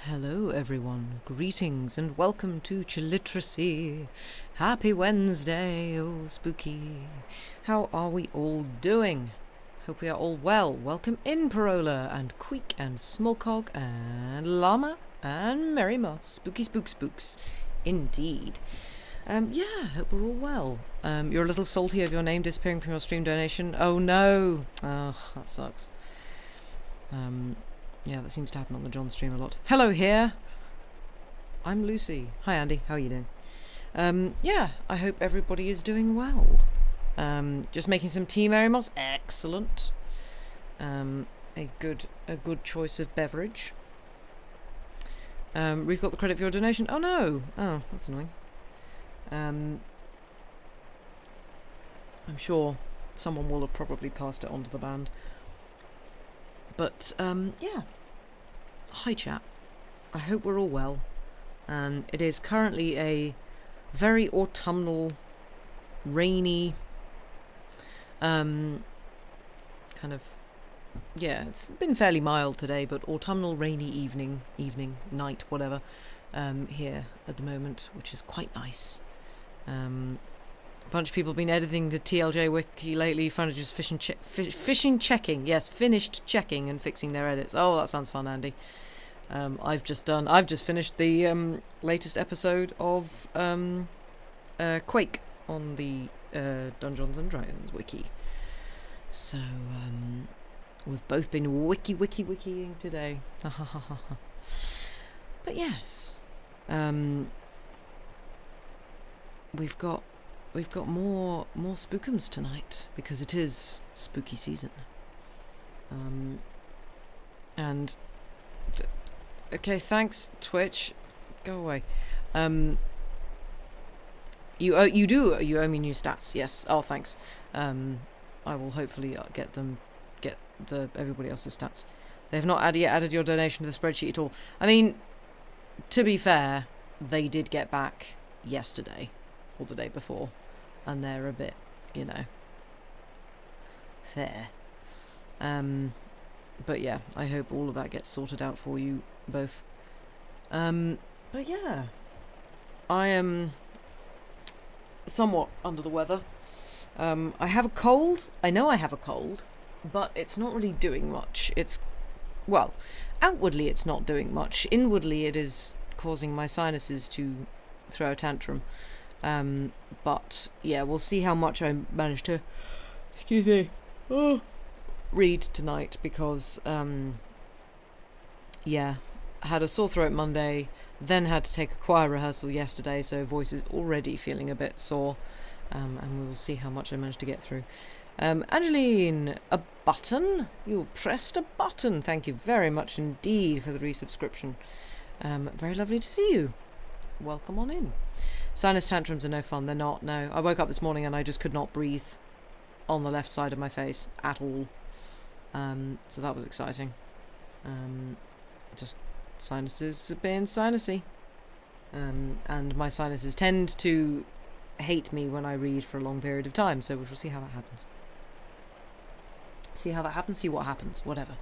Hello everyone, greetings and welcome to Chiliteracy. Happy Wednesday, oh spooky. How are we all doing? Hope we are all well. Welcome in Parola and Queek and Smallcog and Llama and Merry Moss. Spooky spooks. Indeed. Hope we're all well. You're a little salty of your name disappearing from your stream donation. Oh no! Oh, that sucks. Yeah, that seems to happen on the John stream a lot. Hello here. I'm Lucy. Hi Andy, how are you doing? I hope everybody is doing well. Just making some tea, Mary Moss. Excellent. A good choice of beverage. We've got the credit for your donation. Oh no. Oh, that's annoying. I'm sure someone will have probably passed it on to the band. But, Hi chat. I hope we're all well. It is currently a very autumnal, rainy, it's been fairly mild today, but autumnal, rainy evening, night, whatever, here at the moment, which is quite nice. A bunch of people have been editing the TLJ wiki lately, finished checking and fixing their edits. Oh, that sounds fun, Andy. I've just finished the latest episode of Quake on the Dungeons and Dragons wiki. So we've both been wikiing today. But yes, we've got more spookums tonight because it is spooky season. Okay, thanks Twitch. Go away. You owe me new stats. Yes. Oh, thanks. I will hopefully get everybody else's stats. They have not added your donation to the spreadsheet at all. I mean, to be fair, they did get back yesterday or the day before, and they're a bit, fair. But yeah, I hope all of that gets sorted out for you both. But yeah, I am somewhat under the weather. I have a cold. I know I have a cold, but it's not really doing much. Outwardly it's not doing much. Inwardly it is causing my sinuses to throw a tantrum. But yeah, we'll see how much I manage to read tonight because had a sore throat Monday, then had to take a choir rehearsal yesterday, so voice is already feeling a bit sore, and we will see how much I manage to get through. Angeline, a button? You pressed a button. Thank you very much indeed for the resubscription. Very lovely to see you. Welcome on in. Sinus tantrums are no fun. They're not, no. I woke up this morning and I just could not breathe on the left side of my face at all. So that was exciting. Just sinuses being sinusy. And my sinuses tend to hate me when I read for a long period of time, so we shall see how that happens. See what happens, whatever.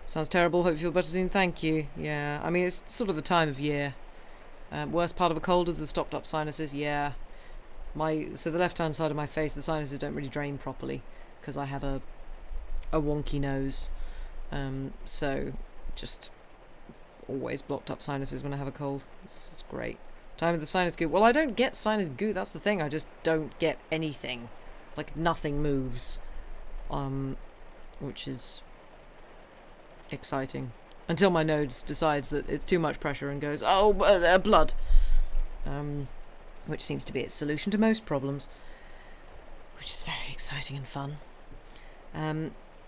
Sounds terrible, hope you feel better soon, thank you. Yeah, I mean, it's sort of the time of year. Worst part of a cold is the stopped up sinuses, yeah. So the left hand side of my face, the sinuses don't really drain properly, because I have a wonky nose. So just always blocked up sinuses when I have a cold. It's great. Time of the sinus goo. Well, I don't get sinus goo, that's the thing. I just don't get anything. Like, nothing moves. Which is exciting. Until my nose decides that it's too much pressure and goes, blood. Which seems to be its solution to most problems. Which is very exciting and fun.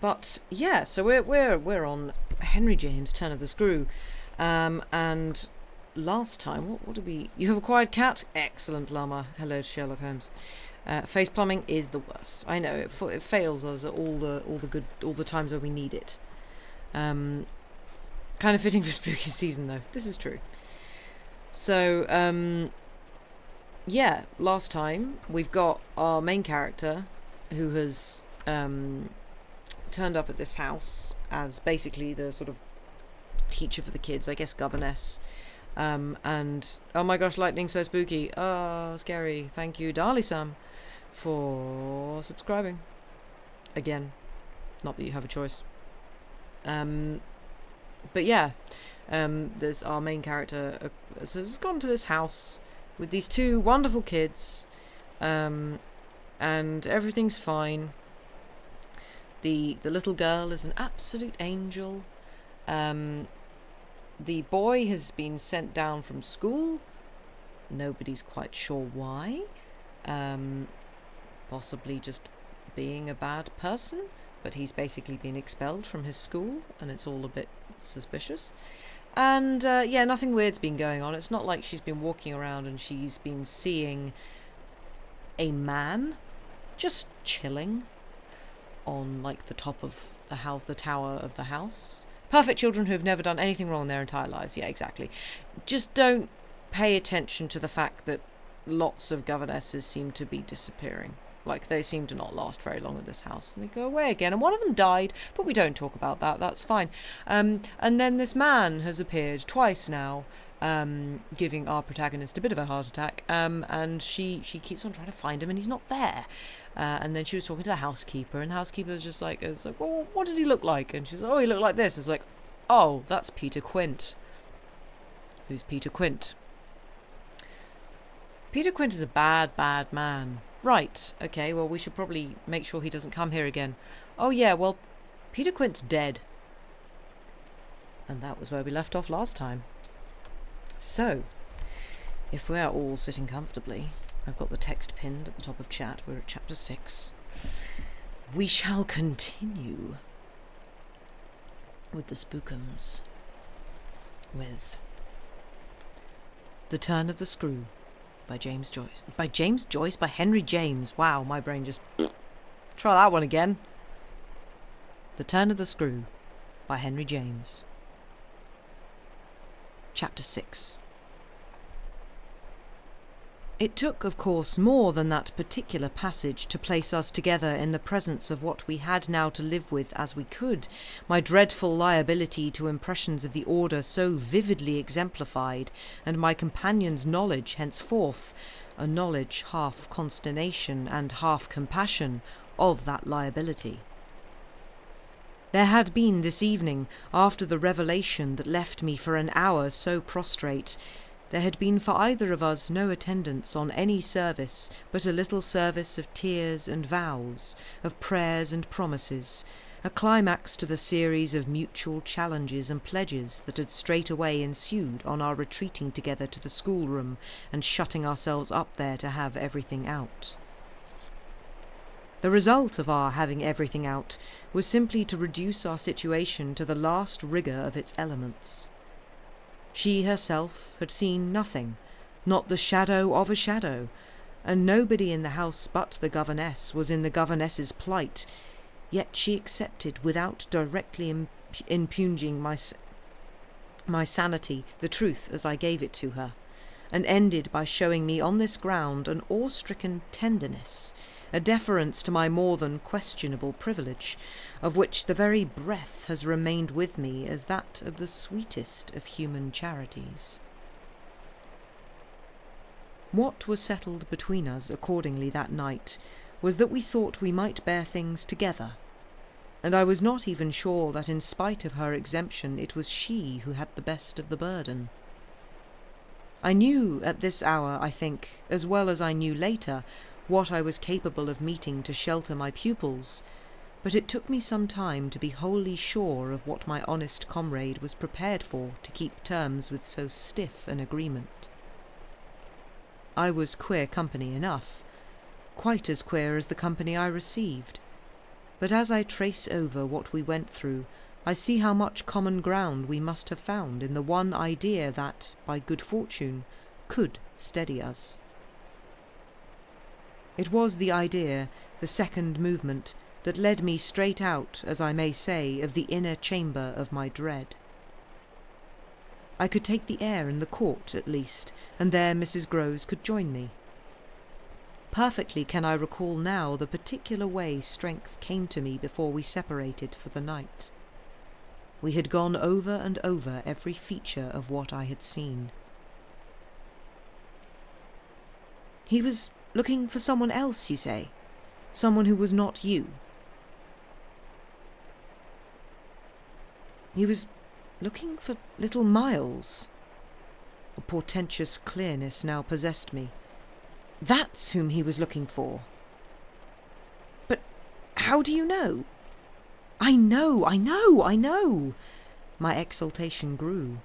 But yeah, so we're on Henry James' Turn of the Screw. And last time, what did we... You have acquired cat? Excellent, Llama. Hello, Sherlock Holmes. Face plumbing is the worst. I know, it fails us at all the times where we need it. Kind of fitting for spooky season, though. This is true. So, last time, we've got our main character, who has turned up at this house as basically the sort of teacher for the kids, I guess governess. And oh my gosh, lightning so spooky. Oh, scary. Thank you, Darly-sam, for subscribing. Again, not that you have a choice. But yeah, there's our main character has gone to this house with these two wonderful kids, and everything's fine. The little girl is an absolute angel. The boy has been sent down from school. Nobody's quite sure why. Possibly just being a bad person, but he's basically been expelled from his school, and it's all a bit suspicious. And yeah, nothing weird's been going on. It's not like she's been walking around and she's been seeing a man just chilling on like the top of the house, the tower of the house. Perfect children who've never done anything wrong in their entire lives. Yeah, exactly. Just don't pay attention to the fact that lots of governesses seem to be disappearing. Like, they seem to not last very long at this house, and they go away again. And one of them died, but we don't talk about that. That's fine. And then this man has appeared twice now, giving our protagonist a bit of a heart attack. And she keeps on trying to find him, and he's not there. And then she was talking to the housekeeper, and the housekeeper was just like, well, what did he look like? And she's like, oh, he looked like this. It's like, oh, that's Peter Quint. Who's Peter Quint? Peter Quint is a bad, bad man. Right, okay, well, we should probably make sure he doesn't come here again. Oh yeah, well, Peter Quint's dead. And that was where we left off last time. So, if we're all sitting comfortably, I've got the text pinned at the top of chat, we're at chapter 6. We shall continue with the spookums, with The Turn of the Screw by James Joyce. By James Joyce? By Henry James. Wow, my brain just... Try that one again. The Turn of the Screw by Henry James. Chapter 6. It took, of course, more than that particular passage to place us together in the presence of what we had now to live with as we could, my dreadful liability to impressions of the order so vividly exemplified, and my companion's knowledge henceforth, a knowledge half consternation and half compassion, of that liability. There had been this evening, after the revelation that left me for an hour so prostrate, there had been for either of us no attendance on any service but a little service of tears and vows, of prayers and promises, a climax to the series of mutual challenges and pledges that had straightway ensued on our retreating together to the schoolroom and shutting ourselves up there to have everything out. The result of our having everything out was simply to reduce our situation to the last rigour of its elements. She herself had seen nothing, not the shadow of a shadow, and nobody in the house but the governess was in the governess's plight, yet she accepted without directly impugning my sanity the truth as I gave it to her, and ended by showing me on this ground an awe-stricken tenderness, a deference to my more than questionable privilege, of which the very breath has remained with me as that of the sweetest of human charities. What was settled between us accordingly that night was that we thought we might bear things together, and I was not even sure that in spite of her exemption it was she who had the best of the burden. I knew at this hour, I think, as well as I knew later, what I was capable of meeting to shelter my pupils, but it took me some time to be wholly sure of what my honest comrade was prepared for to keep terms with so stiff an agreement. I was queer company enough, quite as queer as the company I received, but as I trace over what we went through, I see how much common ground we must have found in the one idea that, by good fortune, could steady us. It was the idea, the second movement, that led me straight out, as I may say, of the inner chamber of my dread. I could take the air in the court, at least, and there Mrs. Grose could join me. Perfectly can I recall now the particular way strength came to me before we separated for the night. We had gone over and over every feature of what I had seen. He was looking for someone else, you say? Someone who was not you? He was looking for little Miles. A portentous clearness now possessed me. That's whom he was looking for. But how do you know? I know! My exultation grew.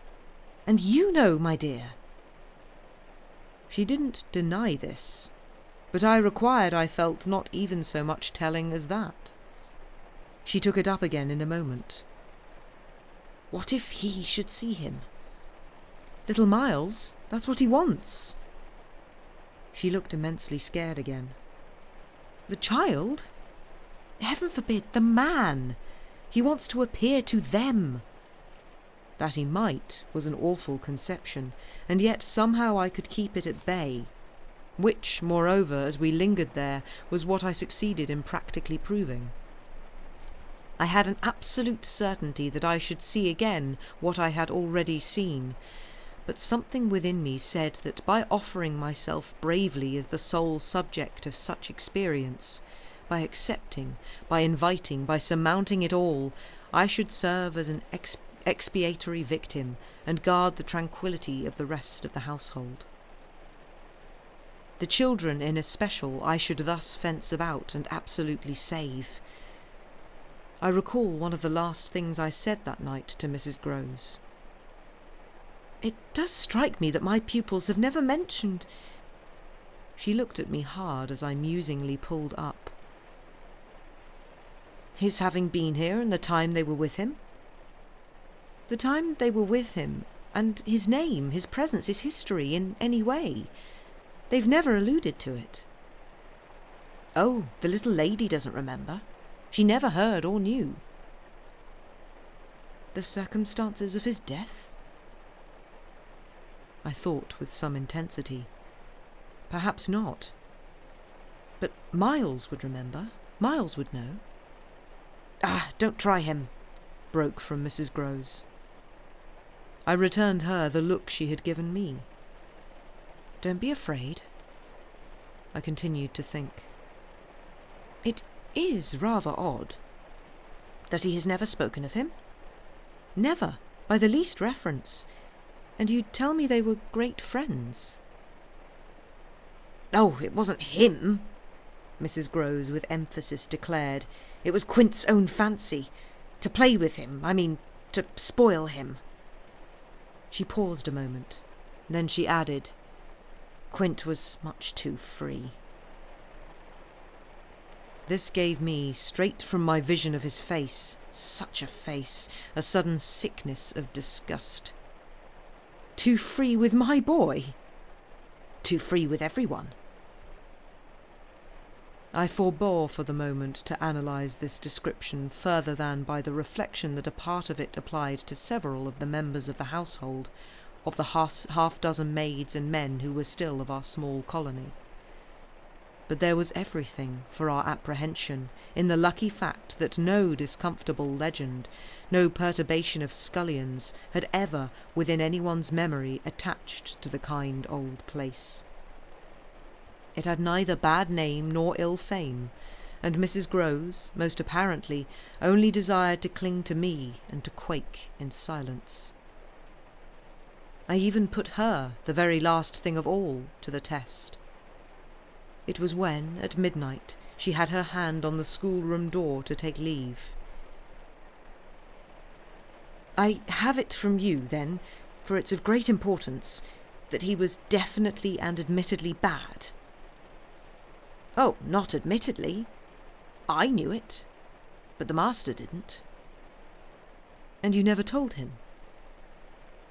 And you know, my dear. She didn't deny this, but I required, I felt, not even so much telling as that. She took it up again in a moment. What if he should see him? Little Miles, that's what he wants. She looked immensely scared again. The child? Heaven forbid, the man! He wants to appear to them. That he might was an awful conception, and yet somehow I could keep it at bay, which, moreover, as we lingered there, was what I succeeded in practically proving. I had an absolute certainty that I should see again what I had already seen, but something within me said that by offering myself bravely as the sole subject of such experience, by accepting, by inviting, by surmounting it all, I should serve as an expiatory victim and guard the tranquillity of the rest of the household. The children in especial I should thus fence about and absolutely save. I recall one of the last things I said that night to Mrs. Grose. It does strike me that my pupils have never mentioned... She looked at me hard as I musingly pulled up. His having been here and the time they were with him? The time they were with him, and his name, his presence, his history in any way. They've never alluded to it. Oh, the little lady doesn't remember. She never heard or knew. The circumstances of his death? I thought with some intensity. Perhaps not. But Miles would remember. Miles would know. Ah, don't try him, broke from Mrs. Grose. I returned her the look she had given me. Don't be afraid. I continued to think. It is rather odd that he has never spoken of him. Never, by the least reference. And you tell me they were great friends. Oh, it wasn't him, Mrs. Grose with emphasis declared. It was Quint's own fancy. To play with him, I mean, to spoil him. She paused a moment. Then she added, Quint was much too free. This gave me, straight from my vision of his face, such a face, a sudden sickness of disgust. Too free with my boy? Too free with everyone. I forbore for the moment to analyse this description further than by the reflection that a part of it applied to several of the members of the household, of the half-dozen maids and men who were still of our small colony. But there was everything for our apprehension in the lucky fact that no discomfortable legend, no perturbation of scullions had ever, within anyone's memory, attached to the kind old place. It had neither bad name nor ill fame, and Mrs. Grose, most apparently, only desired to cling to me and to quake in silence. I even put her, the very last thing of all, to the test. It was when, at midnight, she had her hand on the schoolroom door to take leave. I have it from you, then, for it's of great importance, that he was definitely and admittedly bad. Oh, not admittedly. I knew it, but the master didn't. And you never told him?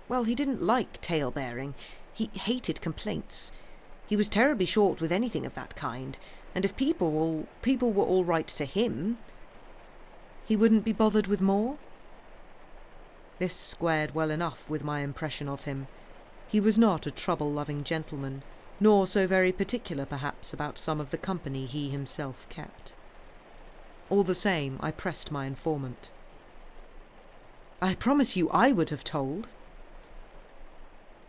Well, he didn't like tale-bearing. He hated complaints. He was terribly short with anything of that kind, and if people were all right to him, he wouldn't be bothered with more? This squared well enough with my impression of him. He was not a trouble-loving gentleman, nor so very particular, perhaps, about some of the company he himself kept. All the same, I pressed my informant. I promise you I would have told."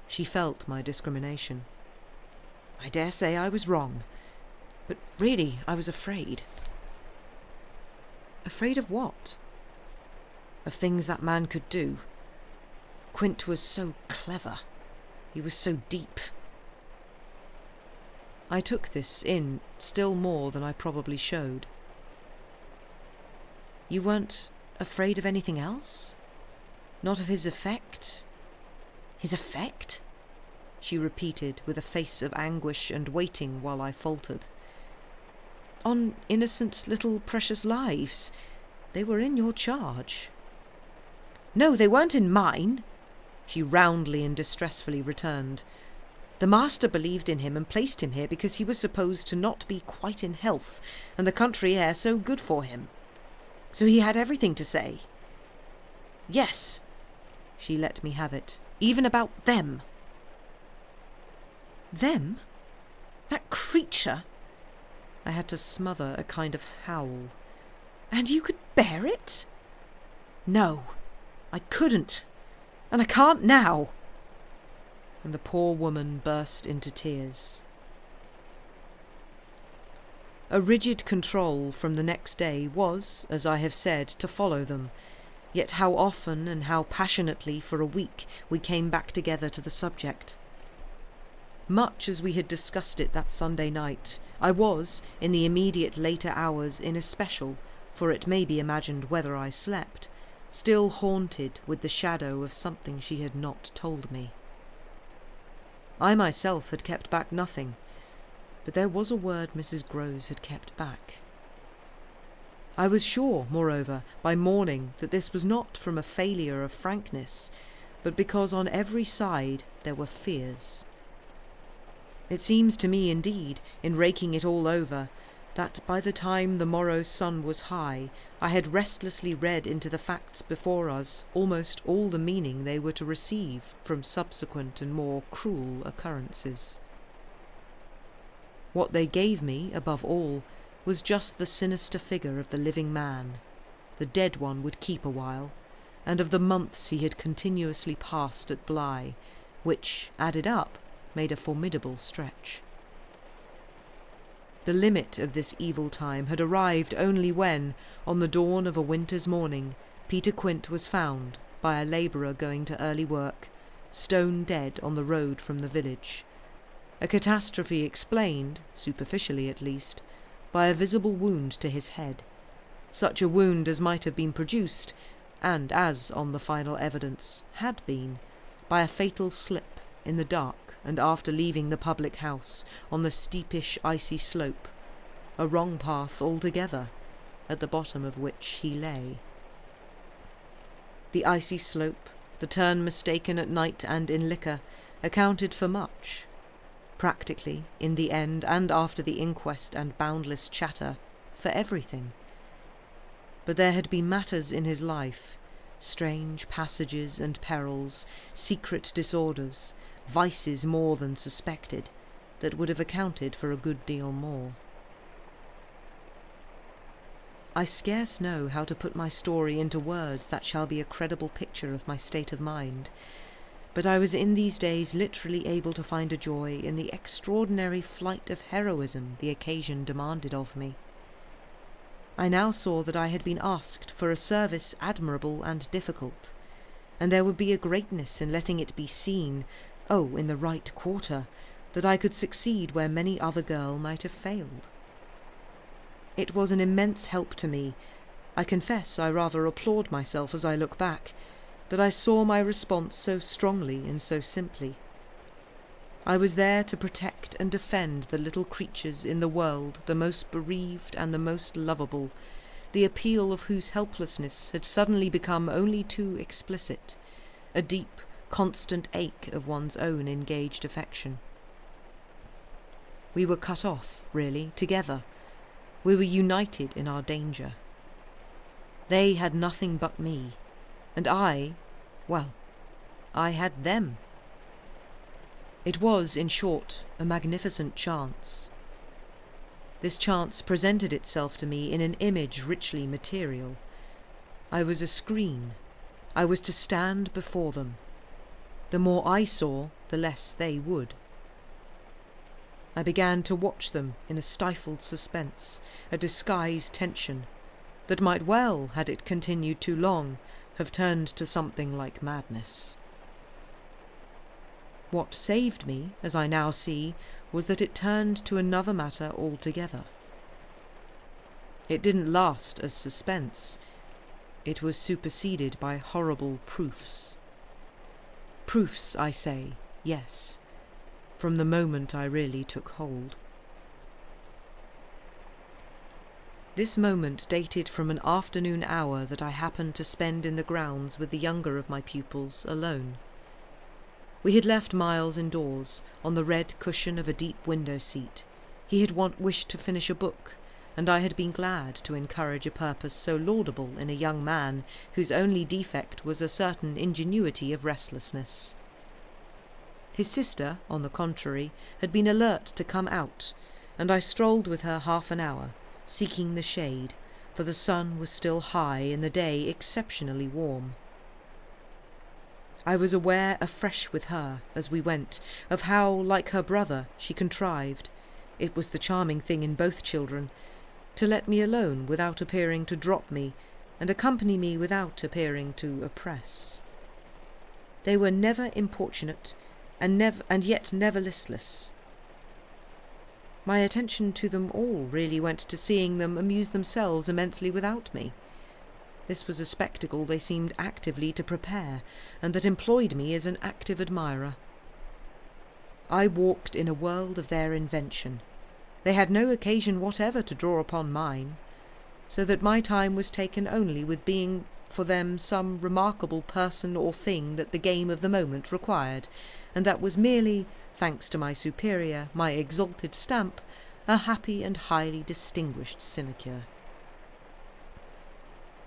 She felt my discrimination. "I dare say I was wrong, but really I was afraid." Afraid of what? Of things that man could do. Quint was so clever. He was so deep. I took this in still more than I probably showed. "You weren't afraid of anything else? Not of his effect?" "His effect?" she repeated with a face of anguish and waiting while I faltered. "On innocent little precious lives. They were in your charge." "No, they weren't in mine," she roundly and distressfully returned. "The master believed in him and placed him here because he was supposed to not be quite in health, and the country air so good for him. So he had everything to say. Yes," she let me have it, "even about them." "Them? That creature?" I had to smother a kind of howl. "And you could bear it?" "No, I couldn't, and I can't now." And the poor woman burst into tears. A rigid control from the next day was, as I have said, to follow them, yet how often and how passionately for a week we came back together to the subject. Much as we had discussed it that Sunday night, I was, in the immediate later hours in especial, for it may be imagined whether I slept, still haunted with the shadow of something she had not told me. I myself had kept back nothing, but there was a word Mrs. Grose had kept back. I was sure, moreover, by morning that this was not from a failure of frankness, but because on every side there were fears. It seems to me, indeed, in raking it all over, that by the time the morrow's sun was high, I had restlessly read into the facts before us almost all the meaning they were to receive from subsequent and more cruel occurrences. What they gave me, above all, was just the sinister figure of the living man. The dead one would keep a while, and of the months he had continuously passed at Bly, which, added up, made a formidable stretch. The limit of this evil time had arrived only when, on the dawn of a winter's morning, Peter Quint was found, by a labourer going to early work, stone dead on the road from the village. A catastrophe explained, superficially at least, by a visible wound to his head, such a wound as might have been produced, and as, on the final evidence, had been, by a fatal slip in the dark and after leaving the public house on the steepish icy slope, a wrong path altogether, at the bottom of which he lay. The icy slope, the turn mistaken at night and in liquor, accounted for much. Practically, in the end and after the inquest and boundless chatter, for everything. But there had been matters in his life, strange passages and perils, secret disorders, vices more than suspected, that would have accounted for a good deal more. I scarce know how to put my story into words that shall be a credible picture of my state of mind, but I was in these days literally able to find a joy in the extraordinary flight of heroism the occasion demanded of me. I now saw that I had been asked for a service admirable and difficult, and there would be a greatness in letting it be seen, in the right quarter, that I could succeed where many other girl might have failed. It was an immense help to me. I confess I rather applaud myself as I look back, that I saw my response so strongly and so simply. I was there to protect and defend the little creatures in the world the most bereaved and the most lovable, the appeal of whose helplessness had suddenly become only too explicit, a deep, constant ache of one's own engaged affection. We were cut off, really, together. We were united in our danger. They had nothing but me, and I had them. It was, in short, a magnificent chance. This chance presented itself to me in an image richly material. I was a screen. I was to stand before them. The more I saw, the less they would. I began to watch them in a stifled suspense, a disguised tension, that might well, had it continued too long, have turned to something like madness. What saved me, as I now see, was that it turned to another matter altogether. It didn't last as suspense. It was superseded by horrible proofs. Proofs, I say, yes, from the moment I really took hold. This moment dated from an afternoon hour that I happened to spend in the grounds with the younger of my pupils alone. We had left Miles indoors, on the red cushion of a deep window seat. He had wished to finish a book, and I had been glad to encourage a purpose so laudable in a young man whose only defect was a certain ingenuity of restlessness. His sister, on the contrary, had been alert to come out, and I strolled with her half an hour, seeking the shade, for the sun was still high and the day exceptionally warm. I was aware afresh with her, as we went, of how, like her brother, she contrived, it was the charming thing in both children, to let me alone without appearing to drop me, and accompany me without appearing to oppress. They were never importunate, and yet never listless. My attention to them all really went to seeing them amuse themselves immensely without me. This was a spectacle they seemed actively to prepare, and that employed me as an active admirer. I walked in a world of their invention. They had no occasion whatever to draw upon mine, so that my time was taken only with being for them some remarkable person or thing that the game of the moment required, and that was merely, thanks to my superior, my exalted stamp, a happy and highly distinguished sinecure.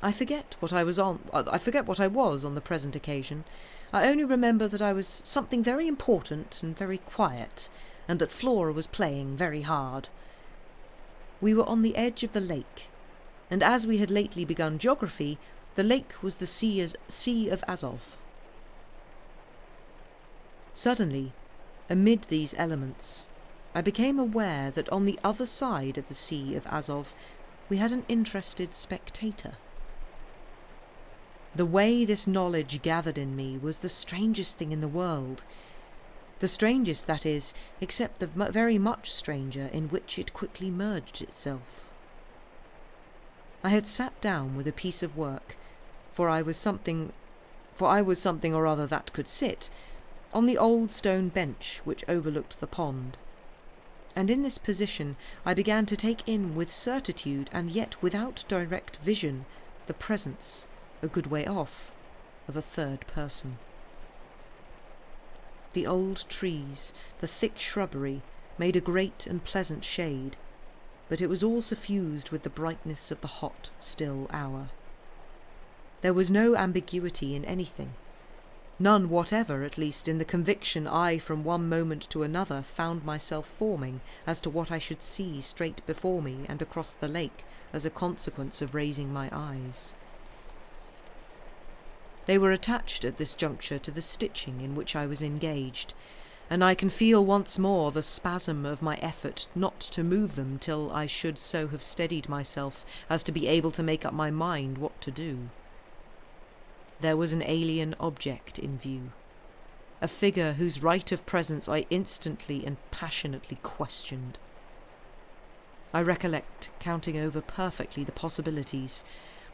I forget what I was on the present occasion. I only remember that I was something very important and very quiet, and that Flora was playing very hard. We were on the edge of the lake, and as we had lately begun geography, the lake was the Sea of Azov. Suddenly, amid these elements, I became aware that on the other side of the Sea of Azov we had an interested spectator. The way this knowledge gathered in me was the strangest thing in the world. The strangest, that is, except the very much stranger in which it quickly merged itself. I had sat down with a piece of work, for I was something or other that could sit, on the old stone bench which overlooked the pond. And in this position I began to take in with certitude, and yet without direct vision, the presence, a good way off, of a third person. The old trees, the thick shrubbery, made a great and pleasant shade, but it was all suffused with the brightness of the hot, still hour. There was no ambiguity in anything, none whatever, at least, in the conviction I from one moment to another found myself forming as to what I should see straight before me and across the lake as a consequence of raising my eyes. They were attached at this juncture to the stitching in which I was engaged, and I can feel once more the spasm of my effort not to move them till I should so have steadied myself as to be able to make up my mind what to do. There was an alien object in view, a figure whose right of presence I instantly and passionately questioned. I recollect counting over perfectly the possibilities,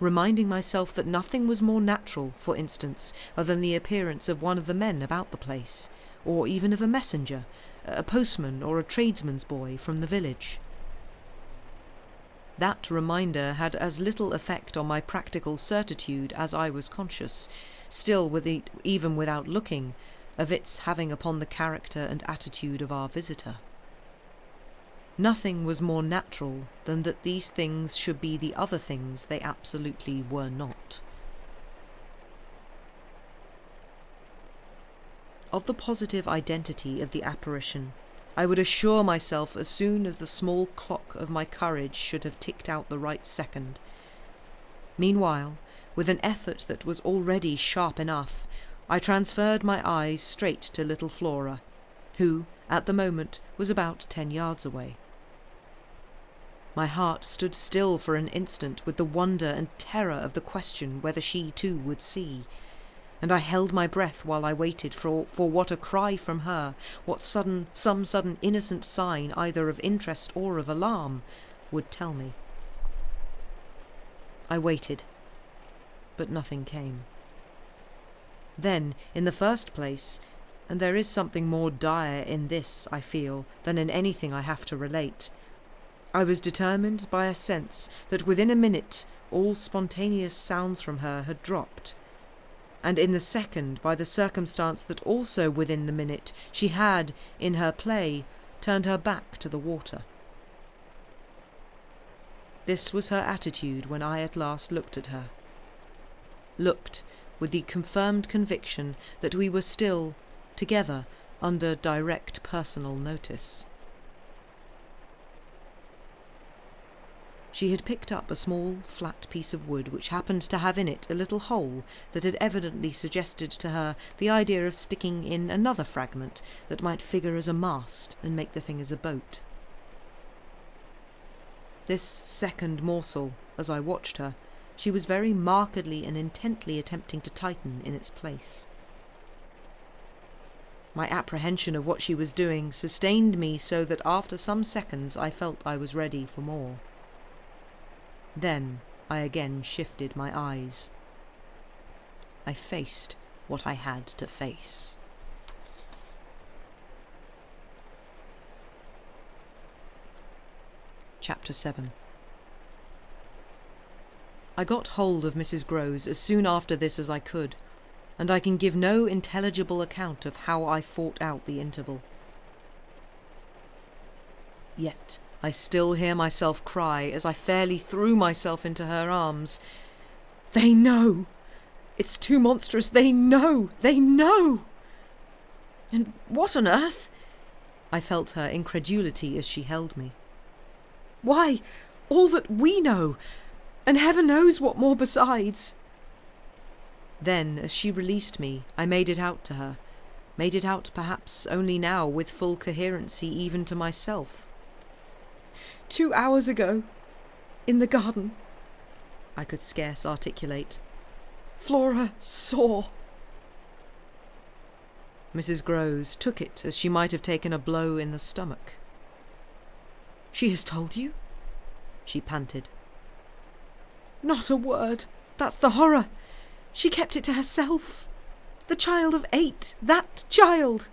reminding myself that nothing was more natural, for instance, than the appearance of one of the men about the place, or even of a messenger, a postman or a tradesman's boy from the village. That reminder had as little effect on my practical certitude as I was conscious, still even without looking, of its having upon the character and attitude of our visitor. Nothing was more natural than that these things should be the other things they absolutely were not. Of the positive identity of the apparition, I would assure myself as soon as the small clock of my courage should have ticked out the right second. Meanwhile, with an effort that was already sharp enough, I transferred my eyes straight to little Flora, who, at the moment, was about 10 yards away. My heart stood still for an instant with the wonder and terror of the question whether she too would see, and I held my breath while I waited for what a cry from her, some sudden innocent sign either of interest or of alarm, would tell me. I waited, but nothing came. Then, in the first place, and there is something more dire in this, I feel, than in anything I have to relate, I was determined by a sense that within a minute all spontaneous sounds from her had dropped, and in the second by the circumstance that also within the minute she had, in her play, turned her back to the water. This was her attitude when I at last looked at her. Looked with the confirmed conviction that we were still, together, under direct personal notice. She had picked up a small, flat piece of wood which happened to have in it a little hole that had evidently suggested to her the idea of sticking in another fragment that might figure as a mast and make the thing as a boat. This second morsel, as I watched her, she was very markedly and intently attempting to tighten in its place. My apprehension of what she was doing sustained me so that after some seconds I felt I was ready for more. Then I again shifted my eyes. I faced what I had to face. Chapter 7. I got hold of Mrs. Grose as soon after this as I could, and I can give no intelligible account of how I fought out the interval. Yet I still hear myself cry as I fairly threw myself into her arms. "They know! It's too monstrous! They know! They know!" "And what on earth?" I felt her incredulity as she held me. "Why, all that we know, and heaven knows what more besides." Then, as she released me, I made it out to her, made it out perhaps only now with full coherency even to myself. 2 hours ago, in the garden, I could scarce articulate, Flora saw. Mrs. Grose took it as she might have taken a blow in the stomach. "She has told you?" she panted. "Not a word. That's the horror. She kept it to herself. The child of 8, that child!"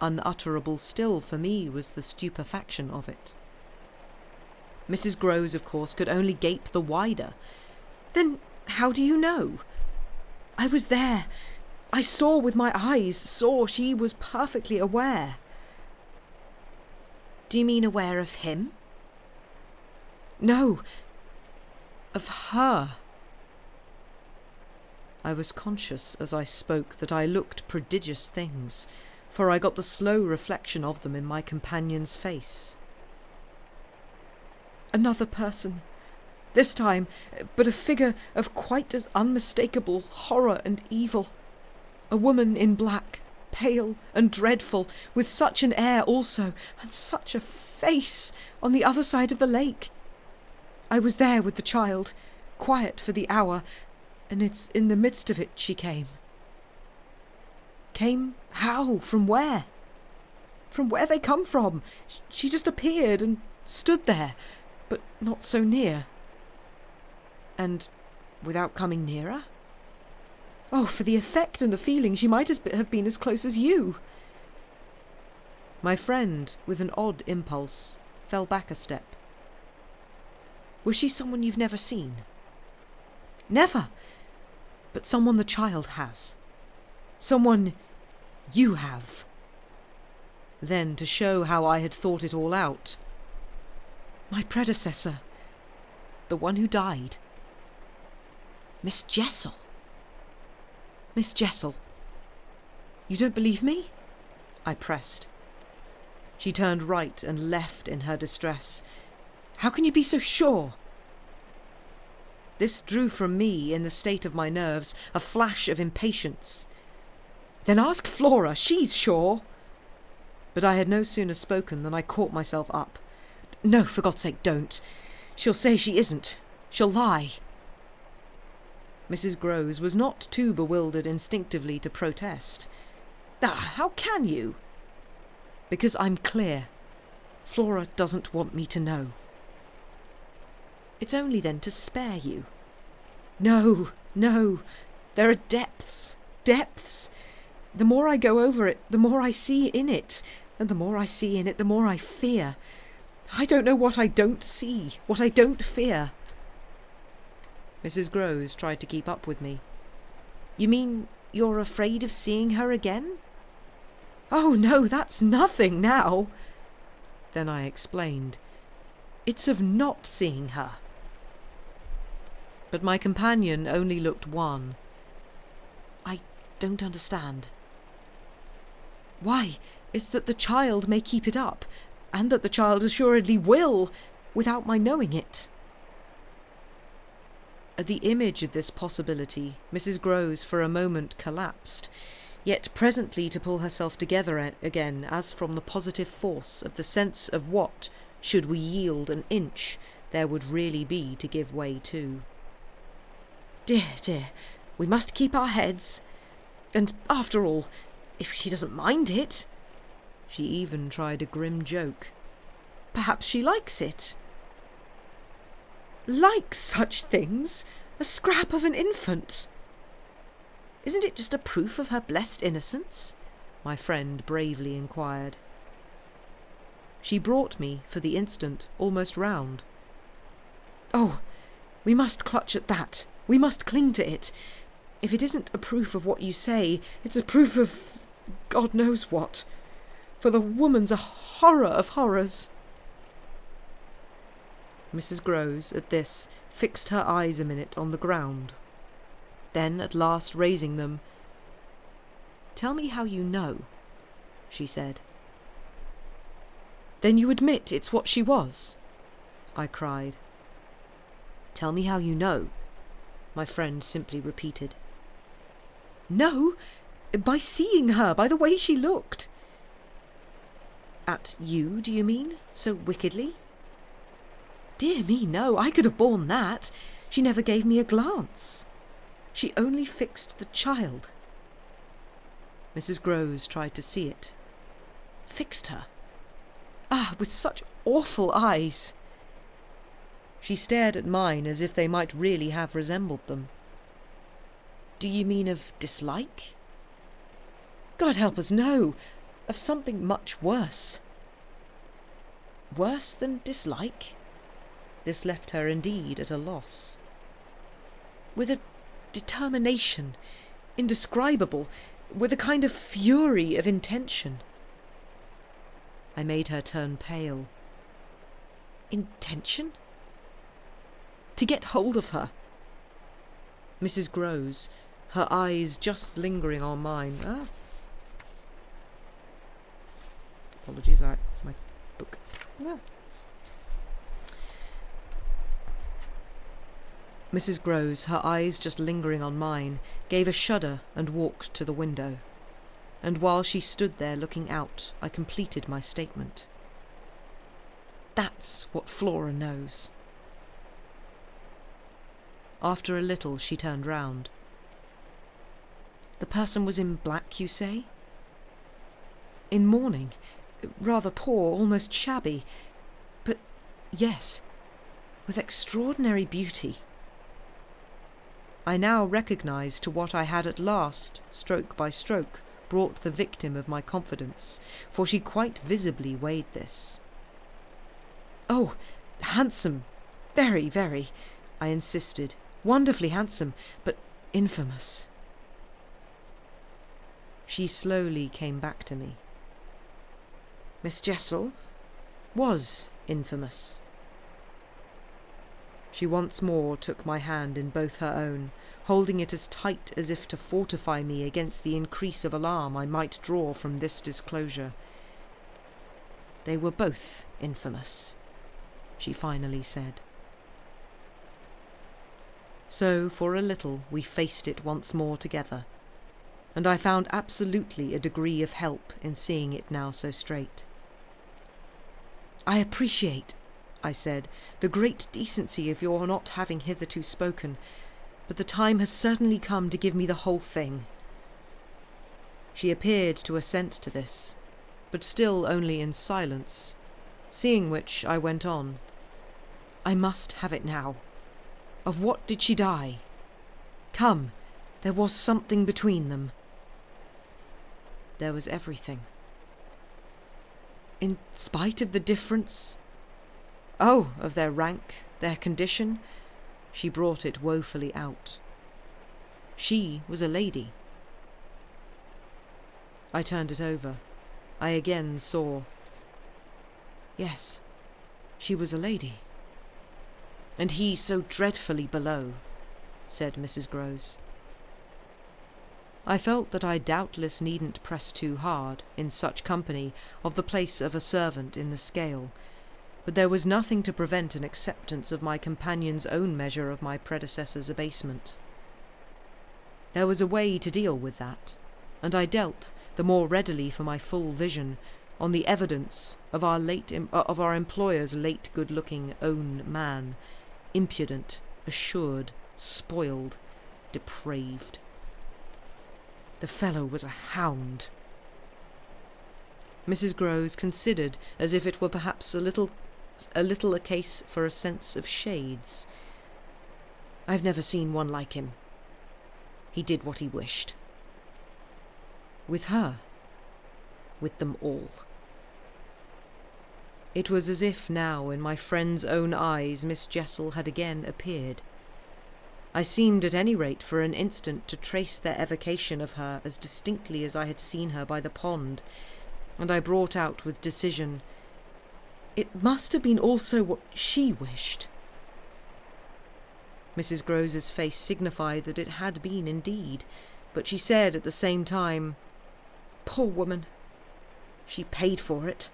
Unutterable still for me was the stupefaction of it. Mrs. Grose, of course, could only gape the wider. "Then how do you know?" "I was there. I saw with my eyes, saw she was perfectly aware." "Do you mean aware of him?" "No, of her." I was conscious as I spoke that I looked prodigious things, for I got the slow reflection of them in my companion's face. "Another person, this time, but a figure of quite as unmistakable horror and evil. A woman in black, pale and dreadful, with such an air also, and such a face, on the other side of the lake. I was there with the child, quiet for the hour, and it's in the midst of it she came." "Came how? From where?" "From where they come from. She just appeared and stood there, but not so near." "And without coming nearer?" "Oh, for the effect and the feeling, she might have been as close as you." My friend, with an odd impulse, fell back a step. "Was she someone you've never seen?" "Never. But someone the child has. Someone you have." Then, to show how I had thought it all out, "My predecessor, the one who died. Miss Jessel." "Miss Jessel. You don't believe me?" I pressed. She turned right and left in her distress. "How can you be so sure?" This drew from me, in the state of my nerves, a flash of impatience. "Then ask Flora, she's sure." But I had no sooner spoken than I caught myself up. "No, for God's sake, don't. She'll say she isn't. She'll lie." Mrs. Groves was not too bewildered instinctively to protest. "Ah, how can you?" "Because I'm clear. Flora doesn't want me to know." "It's only then to spare you." No. There are depths. The more I go over it, the more I see in it. And the more I see in it, the more I fear. I don't know what I don't see, what I don't fear." Mrs. Groves tried to keep up with me. "You mean you're afraid of seeing her again?" "Oh no, that's nothing now." Then I explained. "It's of not seeing her." But my companion only looked wan. "I don't understand." "Why, it's that the child may keep it up, and that the child assuredly will, without my knowing it." At the image of this possibility, Mrs. Groves for a moment collapsed, yet presently to pull herself together again as from the positive force of the sense of what, should we yield an inch, there would really be to give way to. Dear, we must keep our heads. And after all, if she doesn't mind it." She even tried a grim joke. "Perhaps she likes it." "Likes such things? A scrap of an infant?" "Isn't it just a proof of her blessed innocence?" my friend bravely inquired. She brought me, for the instant, almost round. "Oh, we must clutch at that. We must cling to it. If it isn't a proof of what you say, it's a proof of God knows what. For the woman's a horror of horrors." Mrs. Groves, at this, fixed her eyes a minute on the ground. Then, at last raising them, "Tell me how you know," she said. "Then you admit it's what she was?" I cried. "Tell me how you know," my friend simply repeated. "No, by seeing her, by the way she looked." "At you, do you mean, so wickedly?" "Dear me, no, I could have borne that. She never gave me a glance. She only fixed the child." Mrs. Groves tried to see it. "Fixed her? Ah, with such awful eyes." She stared at mine as if they might really have resembled them. "Do you mean of dislike?" "God help us, no. Of something much worse." "Worse than dislike?" This left her indeed at a loss. "With a determination, indescribable, with a kind of fury of intention." I made her turn pale. "Intention?" "To get hold of her." Mrs. Groves, her eyes just lingering on mine. Apologies, my book. Mrs. Groves, her eyes just lingering on mine, gave a shudder and walked to the window. And while she stood there looking out, I completed my statement. "That's what Flora knows." After a little, she turned round. "The person was in black, you say?" "In mourning. Rather poor, almost shabby. But yes, with extraordinary beauty." I now recognised to what I had at last, stroke by stroke, brought the victim of my confidence, for she quite visibly weighed this. "Oh, handsome, very, very," I insisted. "Wonderfully handsome, but infamous." She slowly came back to me. Miss Jessel was infamous. She once more took my hand in both her own, holding it as tight as if to fortify me against the increase of alarm I might draw from this disclosure. "They were both infamous," she finally said. So for a little we faced it once more together, and I found absolutely a degree of help in seeing it now so straight. "I appreciate," I said, "the great decency of your not having hitherto spoken, but the time has certainly come to give me the whole thing." She appeared to assent to this, but still only in silence, seeing which I went on. "I must have it now. Of what did she die? Come, there was something between them." There was everything. "In spite of the difference?" "Oh, of their rank, their condition?" She brought it woefully out. "She was a lady." I turned it over. I again saw. Yes, she was a lady. "And he so dreadfully below," said Mrs. Grose. I felt that I doubtless needn't press too hard, in such company, of the place of a servant in the scale, but there was nothing to prevent an acceptance of my companion's own measure of my predecessor's abasement. There was a way to deal with that, and I dealt, the more readily for my full vision, on the evidence of our employer's late good-looking own man, impudent, assured, spoiled, depraved. The fellow was a hound. Mrs. Grose considered as if it were perhaps a little a case for a sense of shades. "I've never seen one like him. He did what he wished." With her? With them all. It was as if now in my friend's own eyes Miss Jessel had again appeared. I seemed at any rate for an instant to trace their evocation of her as distinctly as I had seen her by the pond, and I brought out with decision, "It must have been also what she wished." Mrs. Grose's face signified that it had been indeed, but she said at the same time, "Poor woman, she paid for it."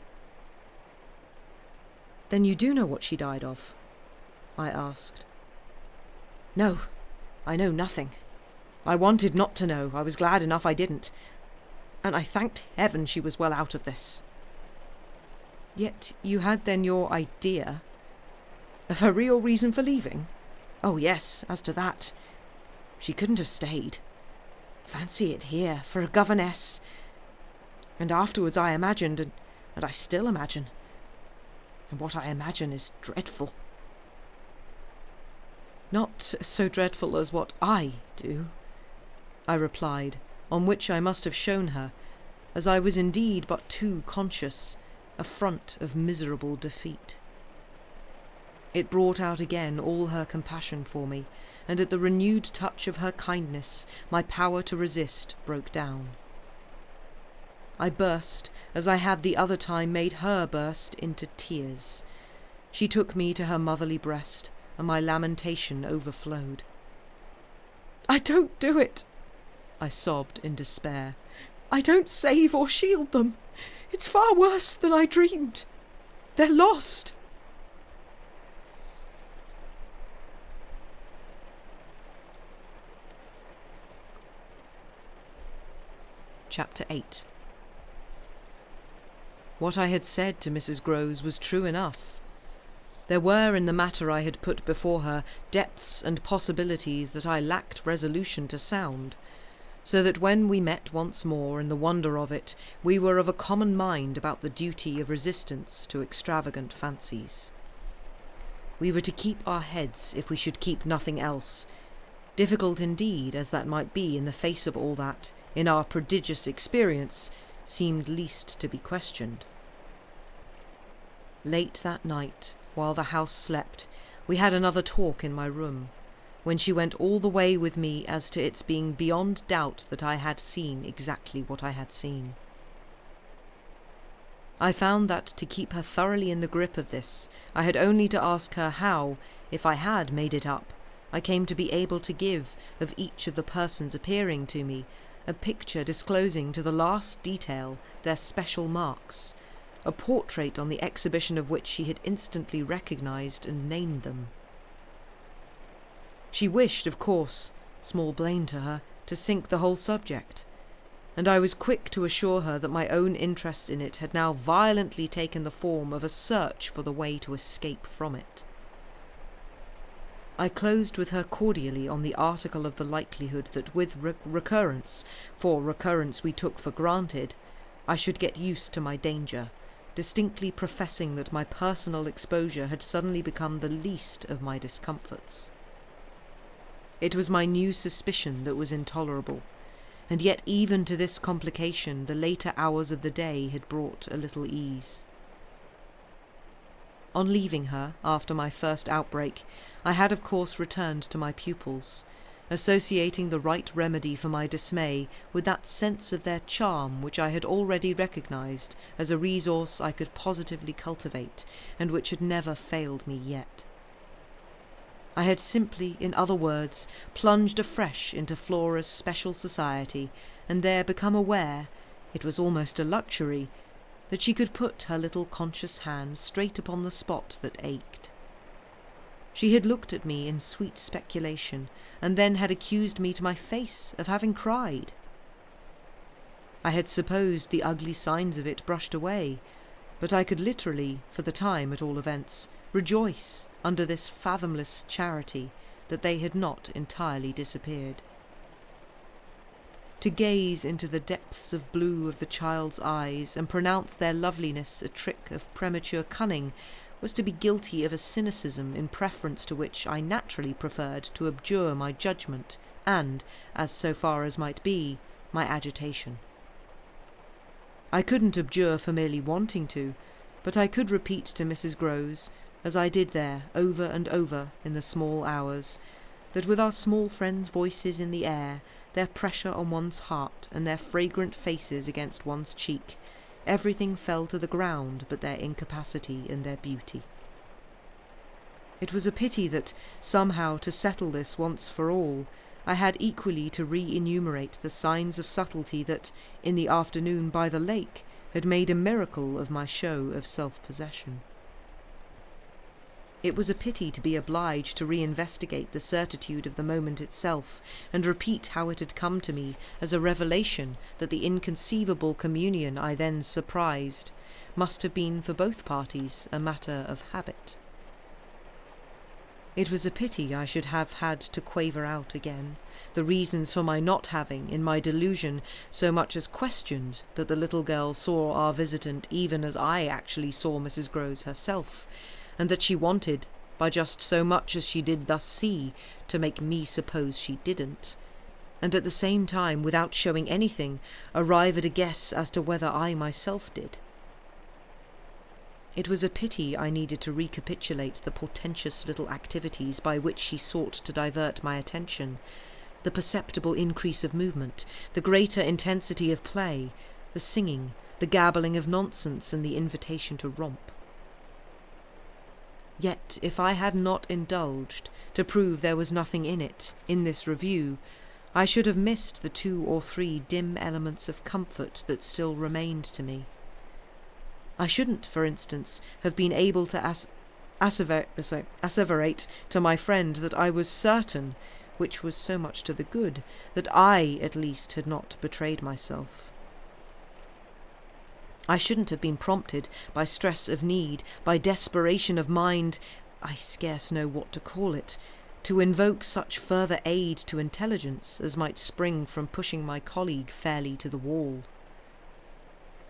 "Then you do know what she died of?" I asked. "No, I know nothing. I wanted not to know. I was glad enough I didn't. And I thanked heaven she was well out of this." "Yet you had then your idea?" "Of her real reason for leaving? Oh yes, as to that. She couldn't have stayed. Fancy it here, for a governess. And afterwards I imagined, and I still imagine. And what I imagine is dreadful." "Not so dreadful as what I do," I replied, on which I must have shown her, as I was indeed but too conscious, a front of miserable defeat. It brought out again all her compassion for me, and at the renewed touch of her kindness my power to resist broke down. I burst, as I had the other time made her burst, into tears. She took me to her motherly breast, and my lamentation overflowed. "I don't do it," I sobbed in despair. "I don't save or shield them. It's far worse than I dreamed. They're lost." Chapter 8. What I had said to Mrs. Grose was true enough. There were in the matter I had put before her depths and possibilities that I lacked resolution to sound, so that when we met once more in the wonder of it, we were of a common mind about the duty of resistance to extravagant fancies. We were to keep our heads if we should keep nothing else, difficult indeed as that might be in the face of all that, in our prodigious experience, seemed least to be questioned. Late that night, while the house slept, we had another talk in my room, when she went all the way with me as to its being beyond doubt that I had seen exactly what I had seen. I found that to keep her thoroughly in the grip of this, I had only to ask her how, if I had made it up, I came to be able to give, of each of the persons appearing to me, a picture disclosing to the last detail their special marks, a portrait on the exhibition of which she had instantly recognised and named them. She wished, of course, small blame to her, to sink the whole subject, and I was quick to assure her that my own interest in it had now violently taken the form of a search for the way to escape from it. I closed with her cordially on the article of the likelihood that with recurrence, for recurrence we took for granted, I should get used to my danger, distinctly professing that my personal exposure had suddenly become the least of my discomforts. It was my new suspicion that was intolerable, and yet even to this complication the later hours of the day had brought a little ease. On leaving her, after my first outbreak, I had of course returned to my pupils, associating the right remedy for my dismay with that sense of their charm which I had already recognised as a resource I could positively cultivate, and which had never failed me yet. I had simply, in other words, plunged afresh into Flora's special society, and there become aware, it was almost a luxury, that she could put her little conscious hand straight upon the spot that ached. She had looked at me in sweet speculation, and then had accused me to my face of having cried. I had supposed the ugly signs of it brushed away, but I could literally, for the time at all events, rejoice under this fathomless charity that they had not entirely disappeared. To gaze into the depths of blue of the child's eyes and pronounce their loveliness a trick of premature cunning was to be guilty of a cynicism in preference to which I naturally preferred to abjure my judgment and, as so far as might be, my agitation. I couldn't abjure for merely wanting to, but I could repeat to Mrs. Grose, as I did there over and over in the small hours, that with our small friends' voices in the air, their pressure on one's heart, and their fragrant faces against one's cheek, everything fell to the ground but their incapacity and their beauty. It was a pity that, somehow to settle this once for all, I had equally to re-enumerate the signs of subtlety that, in the afternoon by the lake, had made a miracle of my show of self-possession. It was a pity to be obliged to re-investigate the certitude of the moment itself, and repeat how it had come to me as a revelation that the inconceivable communion I then surprised must have been for both parties a matter of habit. It was a pity I should have had to quaver out again the reasons for my not having, in my delusion, so much as questioned that the little girl saw our visitant even as I actually saw Mrs. Grose herself, and that she wanted, by just so much as she did thus see, to make me suppose she didn't, and at the same time, without showing anything, arrive at a guess as to whether I myself did. It was a pity I needed to recapitulate the portentous little activities by which she sought to divert my attention, the perceptible increase of movement, the greater intensity of play, the singing, the gabbling of nonsense, and the invitation to romp. Yet, if I had not indulged, to prove there was nothing in it, in this review, I should have missed the 2 or 3 dim elements of comfort that still remained to me. I shouldn't, for instance, have been able to asseverate to my friend that I was certain, which was so much to the good, that I, at least, had not betrayed myself. I shouldn't have been prompted by stress of need, by desperation of mind, I scarce know what to call it, to invoke such further aid to intelligence as might spring from pushing my colleague fairly to the wall.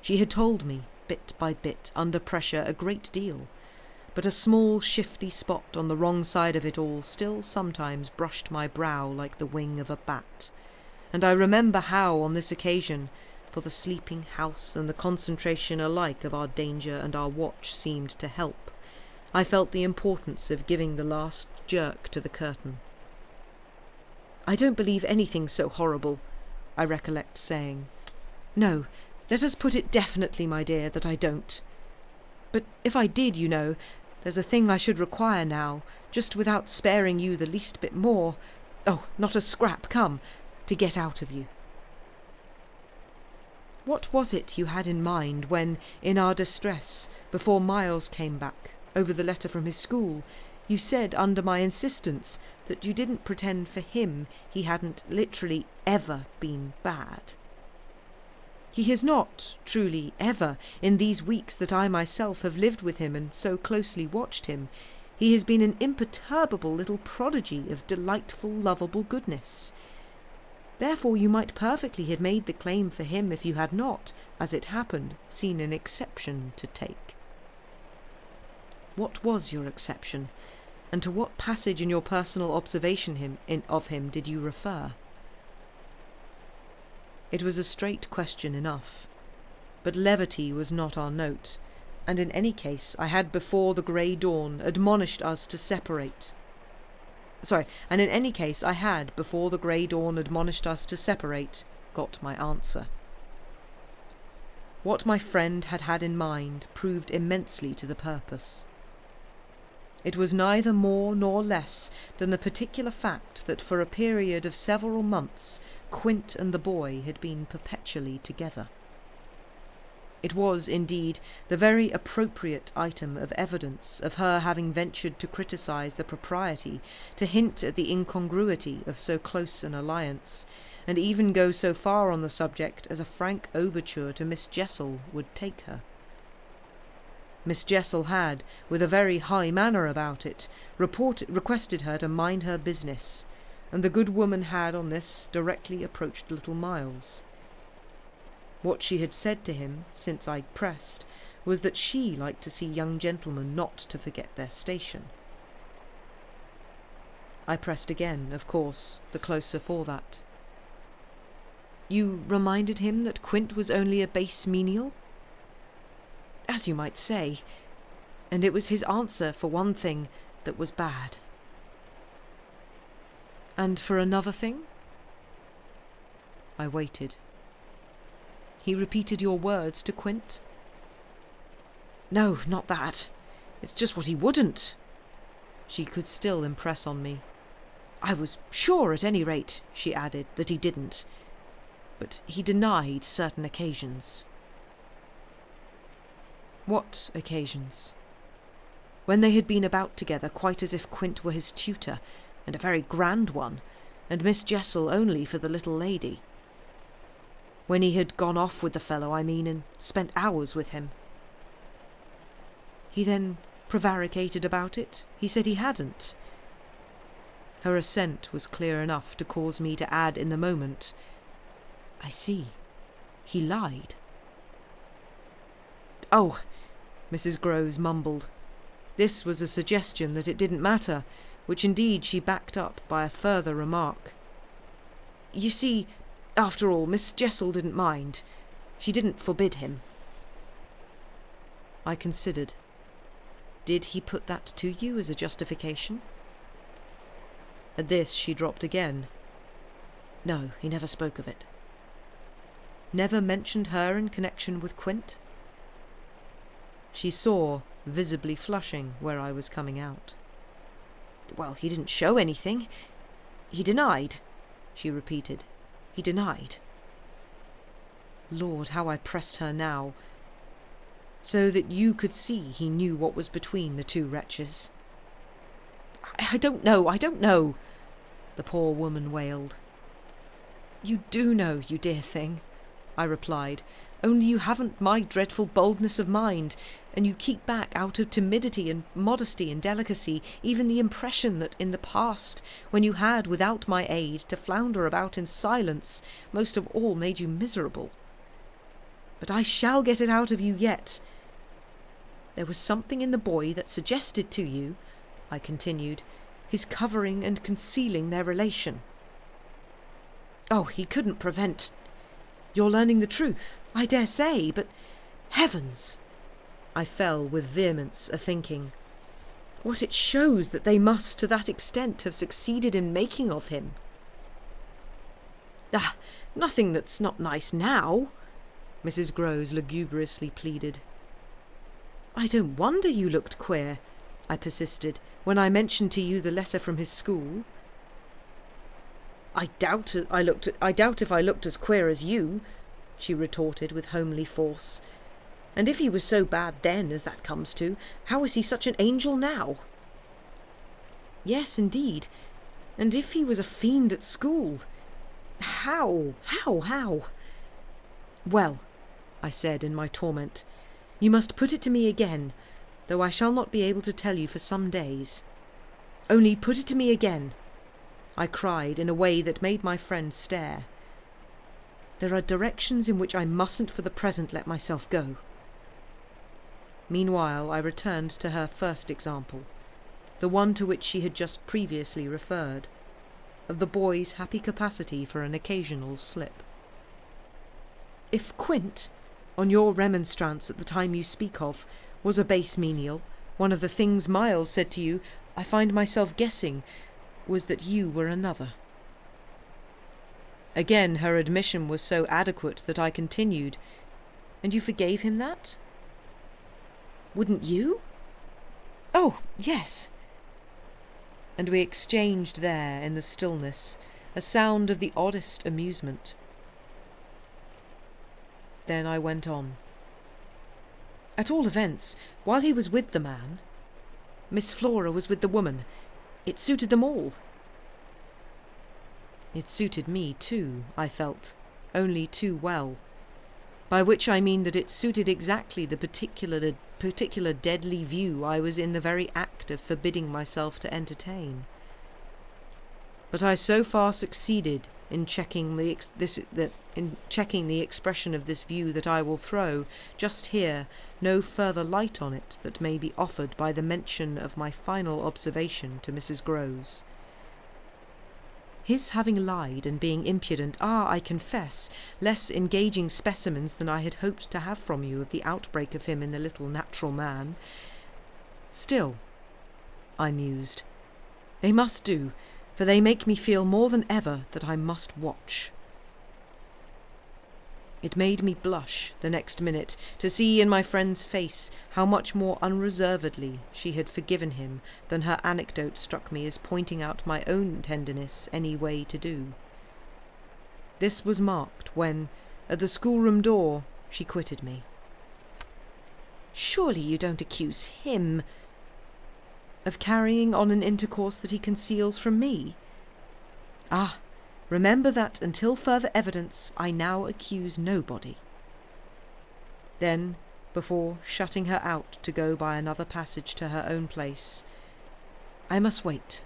She had told me, bit by bit, under pressure, a great deal, but a small shifty spot on the wrong side of it all still sometimes brushed my brow like the wing of a bat, and I remember how, on this occasion, for the sleeping house and the concentration alike of our danger and our watch seemed to help, I felt the importance of giving the last jerk to the curtain. "I don't believe anything so horrible," I recollect saying. "No, let us put it definitely, my dear, that I don't. But if I did, you know, there's a thing I should require now, just without sparing you the least bit more, oh, not a scrap, come, to get out of you." What was it you had in mind when, in our distress, before Miles came back, over the letter from his school, You said under my insistence that you didn't pretend for him he hadn't literally ever been bad. He has not, truly, ever, in these weeks that I myself have lived with him and so closely watched him, he has been an imperturbable little prodigy of delightful, lovable goodness. Therefore you might perfectly have made the claim for him if you had not, as it happened, seen an exception to take. What was your exception, and to what passage in your personal observation of him did you refer? It was a straight question enough, but levity was not our note, and in any case I had before the grey dawn admonished us to separate. Got my answer. What my friend had had in mind proved immensely to the purpose. It was neither more nor less than the particular fact that for a period of several months Quint and the boy had been perpetually together. It was, indeed, the very appropriate item of evidence of her having ventured to criticise the propriety, to hint at the incongruity of so close an alliance, and even go so far on the subject as a frank overture to Miss Jessel would take her. Miss Jessel had, with a very high manner about it, requested her to mind her business, and the good woman had on this directly approached little Miles. What she had said to him, since I pressed, was that she liked to see young gentlemen not to forget their station. I pressed again, of course, the closer for that. You reminded him that Quint was only a base menial? As you might say, and it was his answer, for one thing, that was bad. And for another thing? I waited. He repeated your words to Quint? No, not that. It's just what he wouldn't. She could still impress on me. I was sure, at any rate, she added, that he didn't. But he denied certain occasions. What occasions? When they had been about together quite as if Quint were his tutor, and a very grand one, and Miss Jessel only for the little lady. When he had gone off with the fellow, I mean, and spent hours with him. He then prevaricated about it. He said he hadn't. Her assent was clear enough to cause me to add in the moment, I see. He lied. Oh, Mrs. Groves mumbled. This was a suggestion that it didn't matter, which indeed she backed up by a further remark. You see, after all, Miss Jessel didn't mind. She didn't forbid him. I considered. Did he put that to you as a justification? At this she dropped again. No, he never spoke of it. Never mentioned her in connection with Quint? She saw, visibly flushing, where I was coming out. Well, he didn't show anything. He denied, she repeated. He denied. Lord, how I pressed her now, so that you could see he knew what was between the two wretches. I don't know, the poor woman wailed. You do know, you dear thing, I replied, only you haven't my dreadful boldness of mind, and you keep back out of timidity and modesty and delicacy even the impression that in the past, when you had, without my aid, to flounder about in silence, most of all made you miserable. But I shall get it out of you yet. There was something in the boy that suggested to you, I continued, his covering and concealing their relation. Oh, he couldn't prevent your learning the truth, I dare say, but heavens! I fell with vehemence a-thinking. What it shows that they must to that extent have succeeded in making of him. Ah, nothing that's not nice now, Mrs. Groves lugubriously pleaded. I don't wonder you looked queer, I persisted, when I mentioned to you the letter from his school. I doubt if I looked as queer as you, she retorted with homely force. And if he was so bad then as that comes to, how is he such an angel now? Yes, indeed. And if he was a fiend at school, how? Well, I said in my torment, you must put it to me again, though I shall not be able to tell you for some days. Only put it to me again, I cried in a way that made my friend stare. There are directions in which I mustn't for the present let myself go. Meanwhile, I returned to her first example, the one to which she had just previously referred, of the boy's happy capacity for an occasional slip. If Quint, on your remonstrance at the time you speak of, was a base menial, one of the things Miles said to you, I find myself guessing, was that you were another. Again her admission was so adequate that I continued, And you forgave him that? Wouldn't you? Oh, yes. And we exchanged there in the stillness a sound of the oddest amusement. Then I went on. At all events, while he was with the man, Miss Flora was with the woman. It suited them all. It suited me too, I felt, only too well. By which I mean that it suited exactly the particular deadly view I was in the very act of forbidding myself to entertain. But I so far succeeded in checking the expression of this view that I will throw, just here, no further light on it that may be offered by the mention of my final observation to Mrs. Grose. His having lied and being impudent are, I confess, less engaging specimens than I had hoped to have from you of the outbreak of him in the little natural man. Still, I mused, they must do, for they make me feel more than ever that I must watch. It made me blush the next minute to see in my friend's face how much more unreservedly she had forgiven him than her anecdote struck me as pointing out my own tenderness any way to do. This was marked when, at the schoolroom door, she quitted me. Surely you don't accuse him of carrying on an intercourse that he conceals from me? Ah, remember that until further evidence I now accuse nobody. Then, before shutting her out to go by another passage to her own place, I must wait,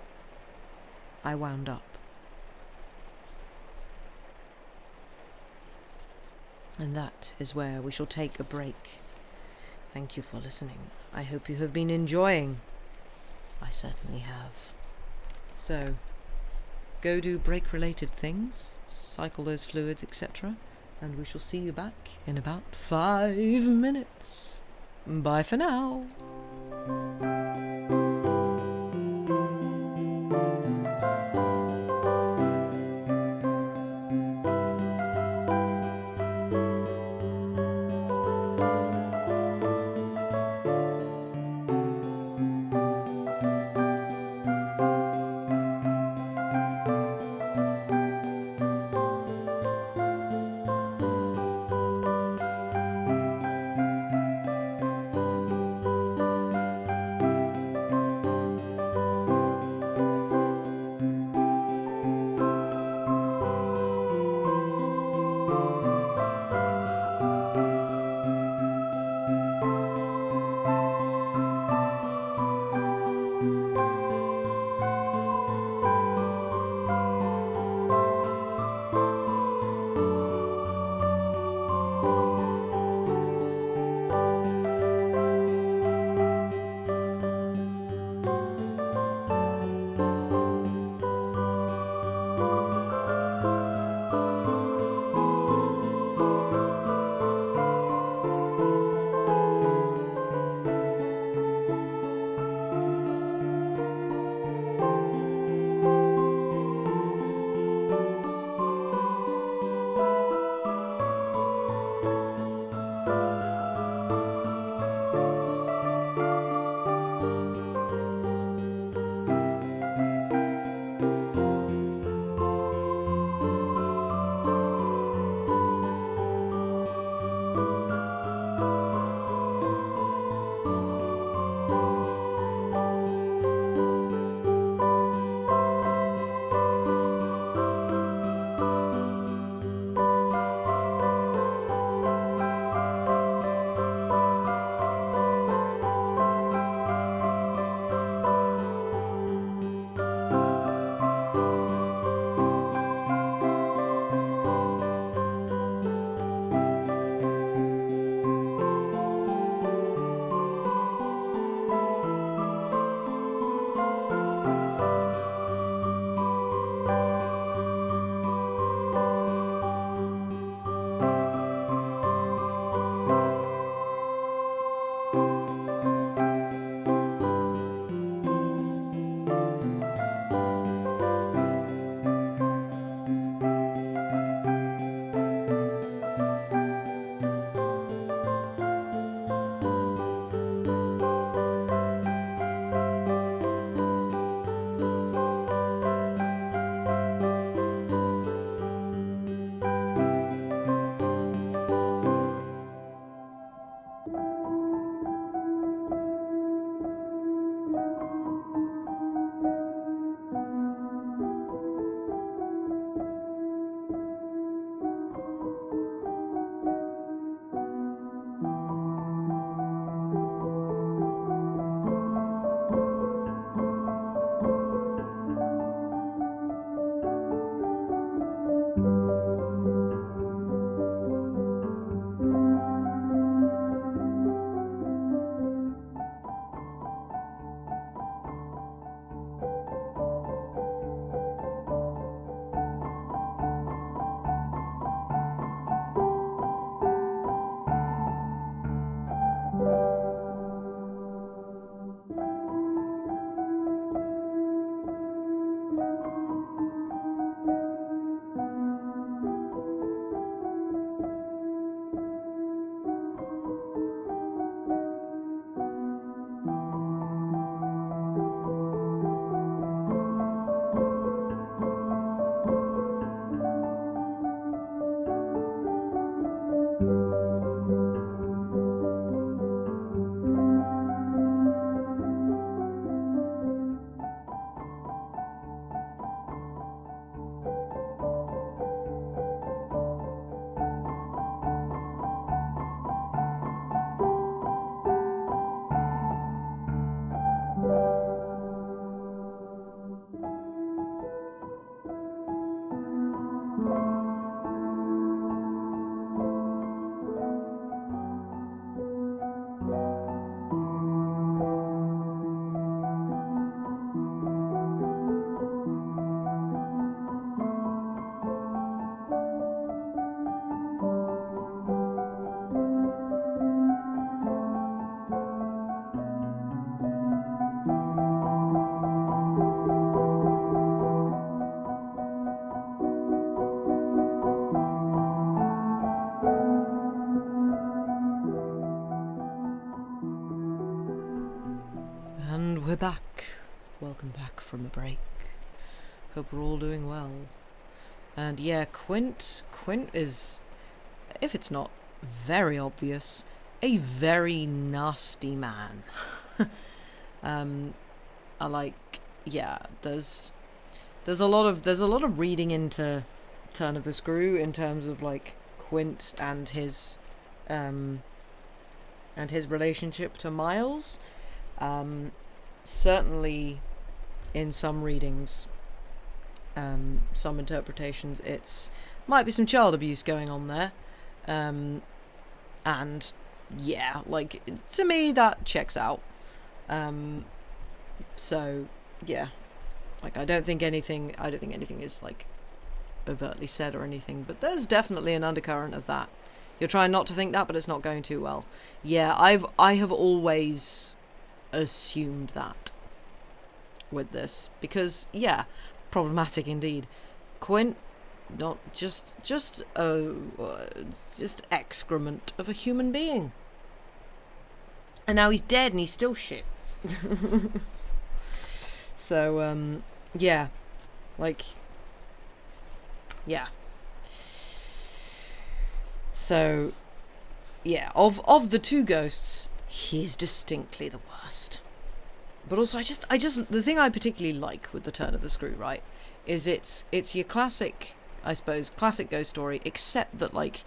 I wound up. And that is where we shall take a break. Thank you for listening. I hope you have been enjoying. I certainly have. So, go do break-related things, cycle those fluids, etc., and we shall see you back in about 5 minutes. Bye for now. back. Welcome back from a break. Hope we're all doing well. And yeah, Quint is, if it's not very obvious, a very nasty man. There's a lot of reading into Turn of the Screw in terms of like Quint and his relationship to Miles. Certainly in some readings, some interpretations, it's might be some child abuse going on there. And yeah, like, to me that checks out. So yeah, like I don't think anything is like overtly said or anything, but there's definitely an undercurrent of that. You're trying not to think that, but it's not going too well. Yeah, I have always assumed that with this, because yeah, problematic indeed. Quint, not just excrement of a human being, and now he's dead and he's still shit. So yeah, like, yeah. So yeah, of the two ghosts, he's distinctly the worst. But also, I just the thing I particularly like with the Turn of the Screw, right, is it's your classic, I suppose, classic ghost story, except that like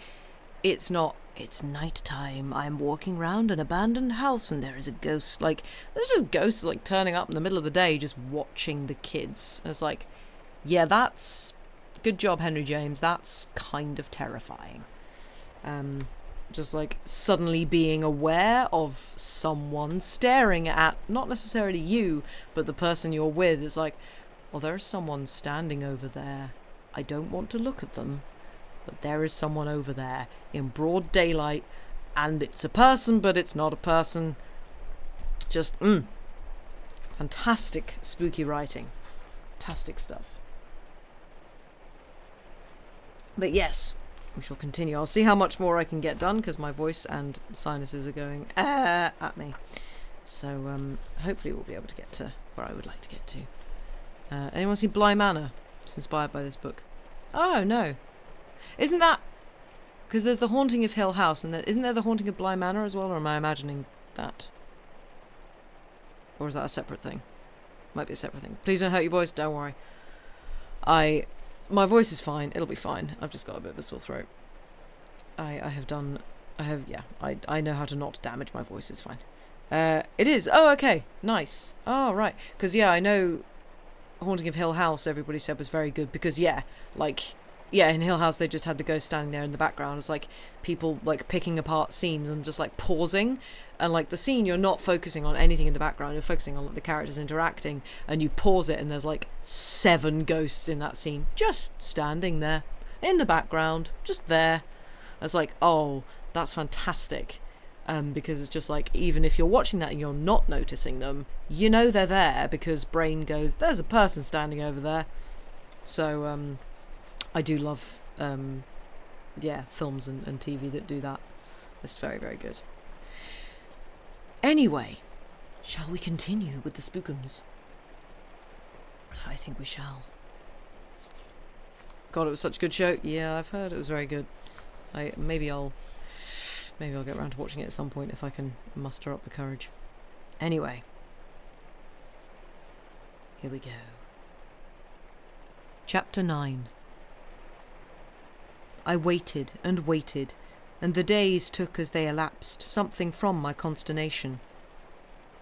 it's night time, I'm walking around an abandoned house and there is a ghost. Like, there's just ghosts like turning up in the middle of the day just watching the kids. And it's like, yeah, that's good job, Henry James. That's kind of terrifying. Just like suddenly being aware of someone staring at not necessarily you, but the person you're with. It's like, well, there's someone standing over there. I don't want to look at them, but there is someone over there in broad daylight, and it's a person, but it's not a person. Just fantastic spooky writing, fantastic stuff. But yes, we shall continue. I'll see how much more I can get done, because my voice and sinuses are going at me. So hopefully we'll be able to get to where I would like to get to. Anyone seen Bly Manor? It's inspired by this book. Oh, no. Isn't that... Because there's The Haunting of Hill House, and isn't there The Haunting of Bly Manor as well, or am I imagining that? Or is that a separate thing? Might be a separate thing. Please don't hurt your voice, don't worry. My voice is fine, it'll be fine. I've just got a bit of a sore throat. I know how to not damage my voice, it's fine. It is, oh, okay, nice. Oh, right, because yeah, I know Haunting of Hill House, everybody said was very good, because yeah, like, yeah, in Hill House they just had the ghost standing there in the background. It's like people like picking apart scenes and just like pausing, and like the scene, you're not focusing on anything in the background, you're focusing on like, the characters interacting, and you pause it and there's like 7 ghosts in that scene just standing there in the background, just there. It's like, oh, that's fantastic. Because it's just like, even if you're watching that and you're not noticing them, you know they're there, because brain goes, there's a person standing over there. So I do love films and TV that do that. It's very, very good. Anyway, shall we continue with the spookums? I think we shall. God, it was such a good show. Yeah, I've heard it was very good. Maybe I'll get around to watching it at some point if I can muster up the courage. Anyway, here we go. Chapter 9. I waited and waited, and the days took as they elapsed something from my consternation.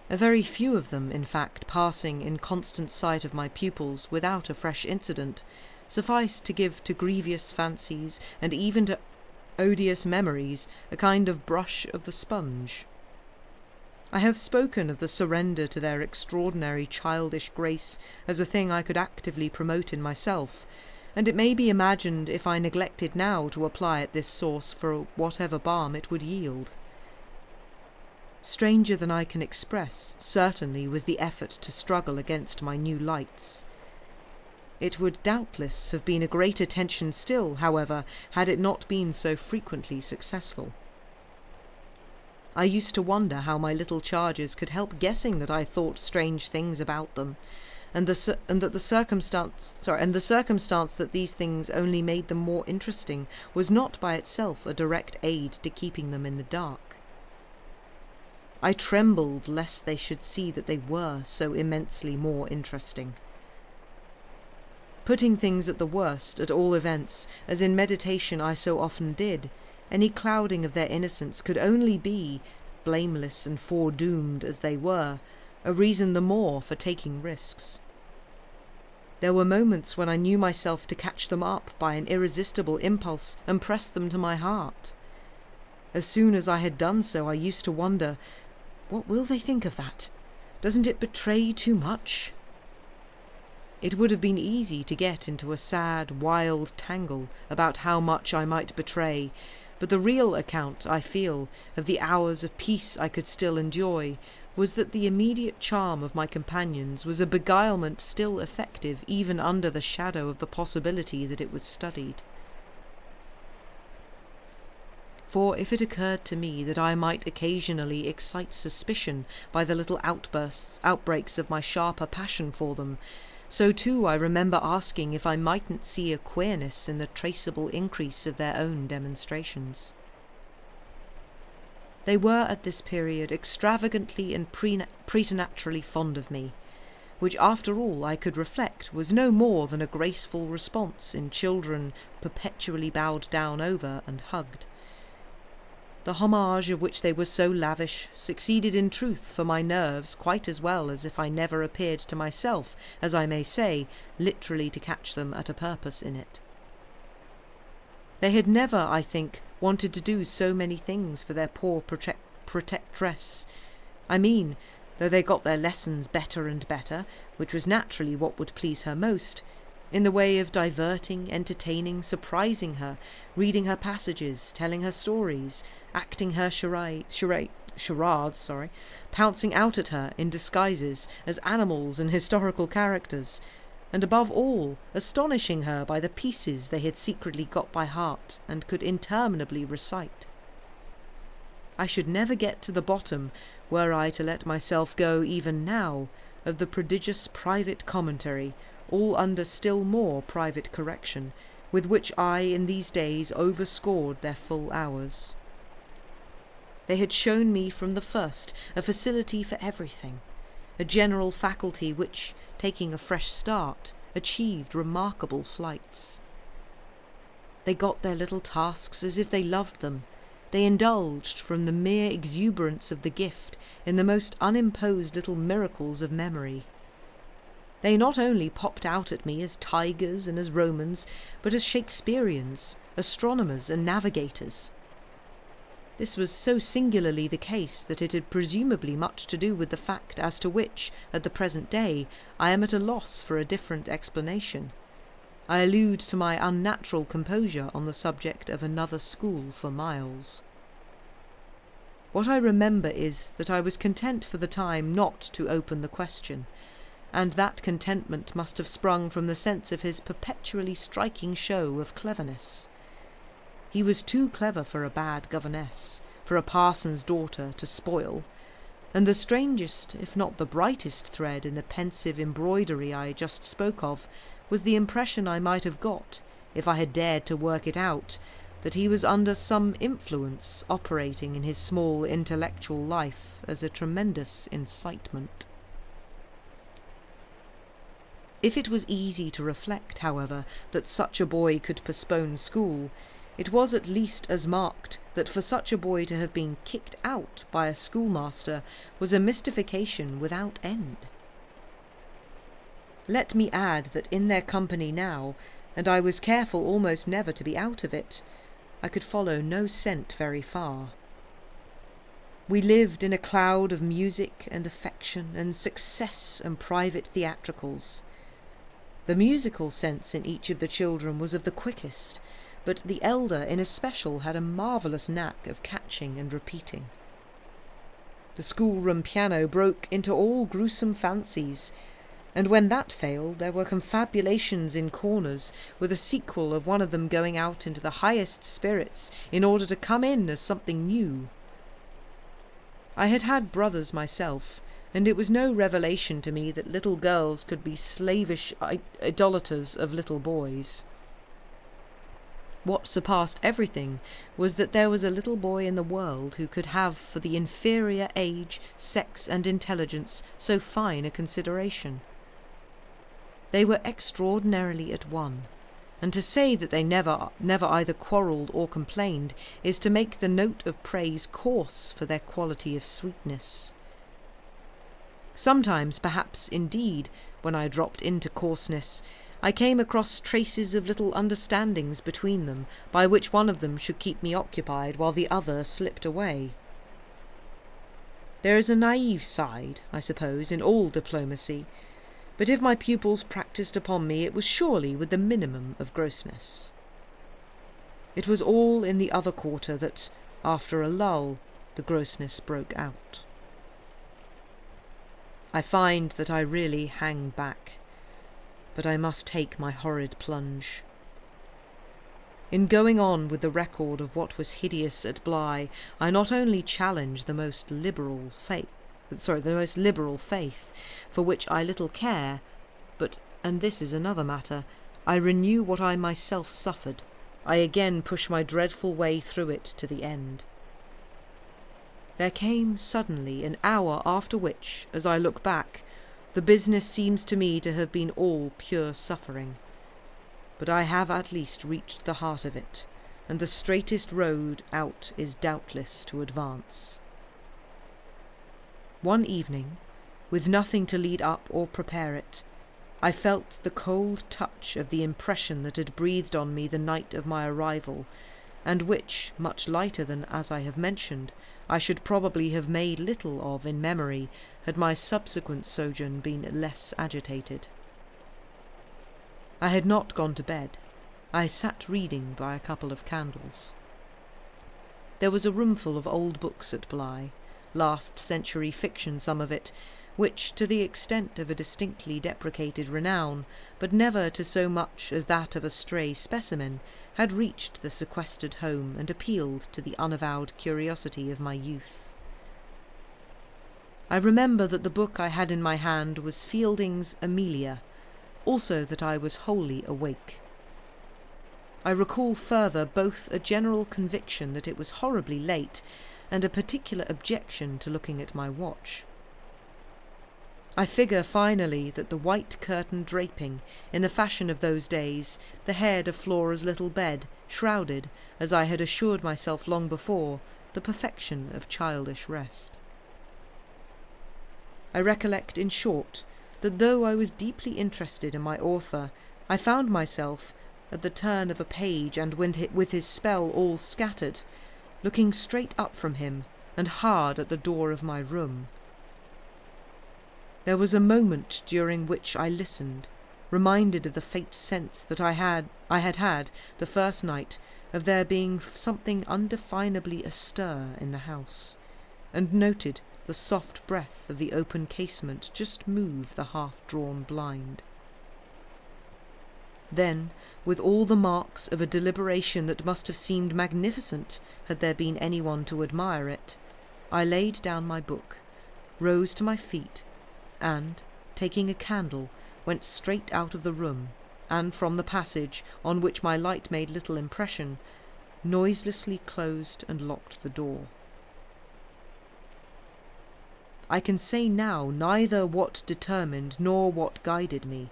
A very few of them, in fact, passing in constant sight of my pupils without a fresh incident, sufficed to give to grievous fancies and even to odious memories a kind of brush of the sponge. I have spoken of the surrender to their extraordinary childish grace as a thing I could actively promote in myself, and it may be imagined if I neglected now to apply at this source for whatever balm it would yield. Stranger than I can express, certainly, was the effort to struggle against my new lights. It would doubtless have been a greater tension still, however, had it not been so frequently successful. I used to wonder how my little charges could help guessing that I thought strange things about them, and the circumstance that these things only made them more interesting was not by itself a direct aid to keeping them in the dark. I trembled lest they should see that they were so immensely more interesting. Putting things at the worst, at all events, as in meditation I so often did, any clouding of their innocence could only be, blameless and foredoomed as they were, a reason the more for taking risks. There were moments when I knew myself to catch them up by an irresistible impulse and press them to my heart. As soon as I had done so, I used to wonder, what will they think of that? Doesn't it betray too much? It would have been easy to get into a sad, wild tangle about how much I might betray, but the real account, I feel, of the hours of peace I could still enjoy was that the immediate charm of my companions was a beguilement still effective even under the shadow of the possibility that it was studied. For if it occurred to me that I might occasionally excite suspicion by the little outbreaks of my sharper passion for them, so too I remember asking if I mightn't see a queerness in the traceable increase of their own demonstrations. They were at this period extravagantly and preternaturally fond of me, which after all I could reflect was no more than a graceful response in children perpetually bowed down over and hugged. The homage of which they were so lavish succeeded in truth for my nerves quite as well as if I never appeared to myself, as I may say, literally to catch them at a purpose in it. They had never, I think, wanted to do so many things for their poor protectress. I mean, though they got their lessons better and better, which was naturally what would please her most, in the way of diverting, entertaining, surprising her, reading her passages, telling her stories, acting her charades, pouncing out at her in disguises as animals and historical characters, and above all, astonishing her by the pieces they had secretly got by heart and could interminably recite. I should never get to the bottom, were I to let myself go even now, of the prodigious private commentary, all under still more private correction, with which I in these days overscored their full hours. They had shown me from the first a facility for everything, a general faculty which, taking a fresh start, achieved remarkable flights. They got their little tasks as if they loved them. They indulged, from the mere exuberance of the gift, in the most unimposed little miracles of memory. They not only popped out at me as tigers and as Romans, but as Shakespeareans, astronomers and navigators. This was so singularly the case that it had presumably much to do with the fact as to which, at the present day, I am at a loss for a different explanation. I allude to my unnatural composure on the subject of another school for miles. What I remember is that I was content for the time not to open the question, and that contentment must have sprung from the sense of his perpetually striking show of cleverness. He was too clever for a bad governess, for a parson's daughter to spoil, and the strangest, if not the brightest thread in the pensive embroidery I just spoke of was the impression I might have got, if I had dared to work it out, that he was under some influence operating in his small intellectual life as a tremendous incitement. If it was easy to reflect, however, that such a boy could postpone school, it was at least as marked that for such a boy to have been kicked out by a schoolmaster was a mystification without end. Let me add that in their company now, and I was careful almost never to be out of it, I could follow no scent very far. We lived in a cloud of music and affection and success and private theatricals. The musical sense in each of the children was of the quickest, but the elder in especial had a marvellous knack of catching and repeating. The schoolroom piano broke into all gruesome fancies, and when that failed there were confabulations in corners, with a sequel of one of them going out into the highest spirits in order to come in as something new. I had had brothers myself, and it was no revelation to me that little girls could be slavish idolaters of little boys. What surpassed everything was that there was a little boy in the world who could have for the inferior age, sex, and intelligence so fine a consideration. They were extraordinarily at one, and to say that they never either quarrelled or complained is to make the note of praise coarse for their quality of sweetness. Sometimes, perhaps, indeed, when I dropped into coarseness, I came across traces of little understandings between them, by which one of them should keep me occupied while the other slipped away. There is a naive side, I suppose, in all diplomacy, but if my pupils practised upon me, it was surely with the minimum of grossness. It was all in the other quarter that, after a lull, the grossness broke out. I find that I really hang back, but I must take my horrid plunge. In going on with the record of what was hideous at Bly, I not only challenge the most liberal faith, for which I little care, but, and this is another matter, I renew what I myself suffered. I again push my dreadful way through it to the end. There came suddenly an hour after which, as I look back, the business seems to me to have been all pure suffering. But I have at least reached the heart of it, and the straightest road out is doubtless to advance. One evening, with nothing to lead up or prepare it, I felt the cold touch of the impression that had breathed on me the night of my arrival, and which, much lighter than as I have mentioned, I should probably have made little of in memory had my subsequent sojourn been less agitated. I had not gone to bed. I sat reading by a couple of candles. There was a roomful of old books at Bly, last-century fiction some of it, which, to the extent of a distinctly deprecated renown, but never to so much as that of a stray specimen, had reached the sequestered home and appealed to the unavowed curiosity of my youth. I remember that the book I had in my hand was Fielding's Amelia, also that I was wholly awake. I recall further both a general conviction that it was horribly late and a particular objection to looking at my watch. I figure finally that the white curtain draping, in the fashion of those days, the head of Flora's little bed, shrouded, as I had assured myself long before, the perfection of childish rest. I recollect, in short, that though I was deeply interested in my author, I found myself, at the turn of a page and with his spell all scattered, looking straight up from him and hard at the door of my room. There was a moment during which I listened, reminded of the faint sense that I had had the first night of there being something undefinably astir in the house, and noted the soft breath of the open casement just move the half-drawn blind. Then, with all the marks of a deliberation that must have seemed magnificent had there been anyone to admire it, I laid down my book, rose to my feet, and, taking a candle, went straight out of the room, and from the passage, on which my light made little impression, noiselessly closed and locked the door. I can say now neither what determined nor what guided me,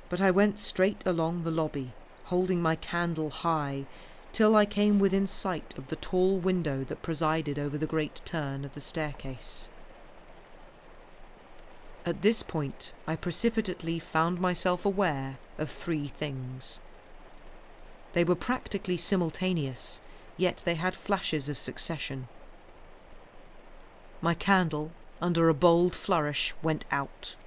but I went straight along the lobby, holding my candle high, till I came within sight of the tall window that presided over the great turn of the staircase. At this point I precipitately found myself aware of three things. They were practically simultaneous, yet they had flashes of succession. My candle, under a bold flourish, went out,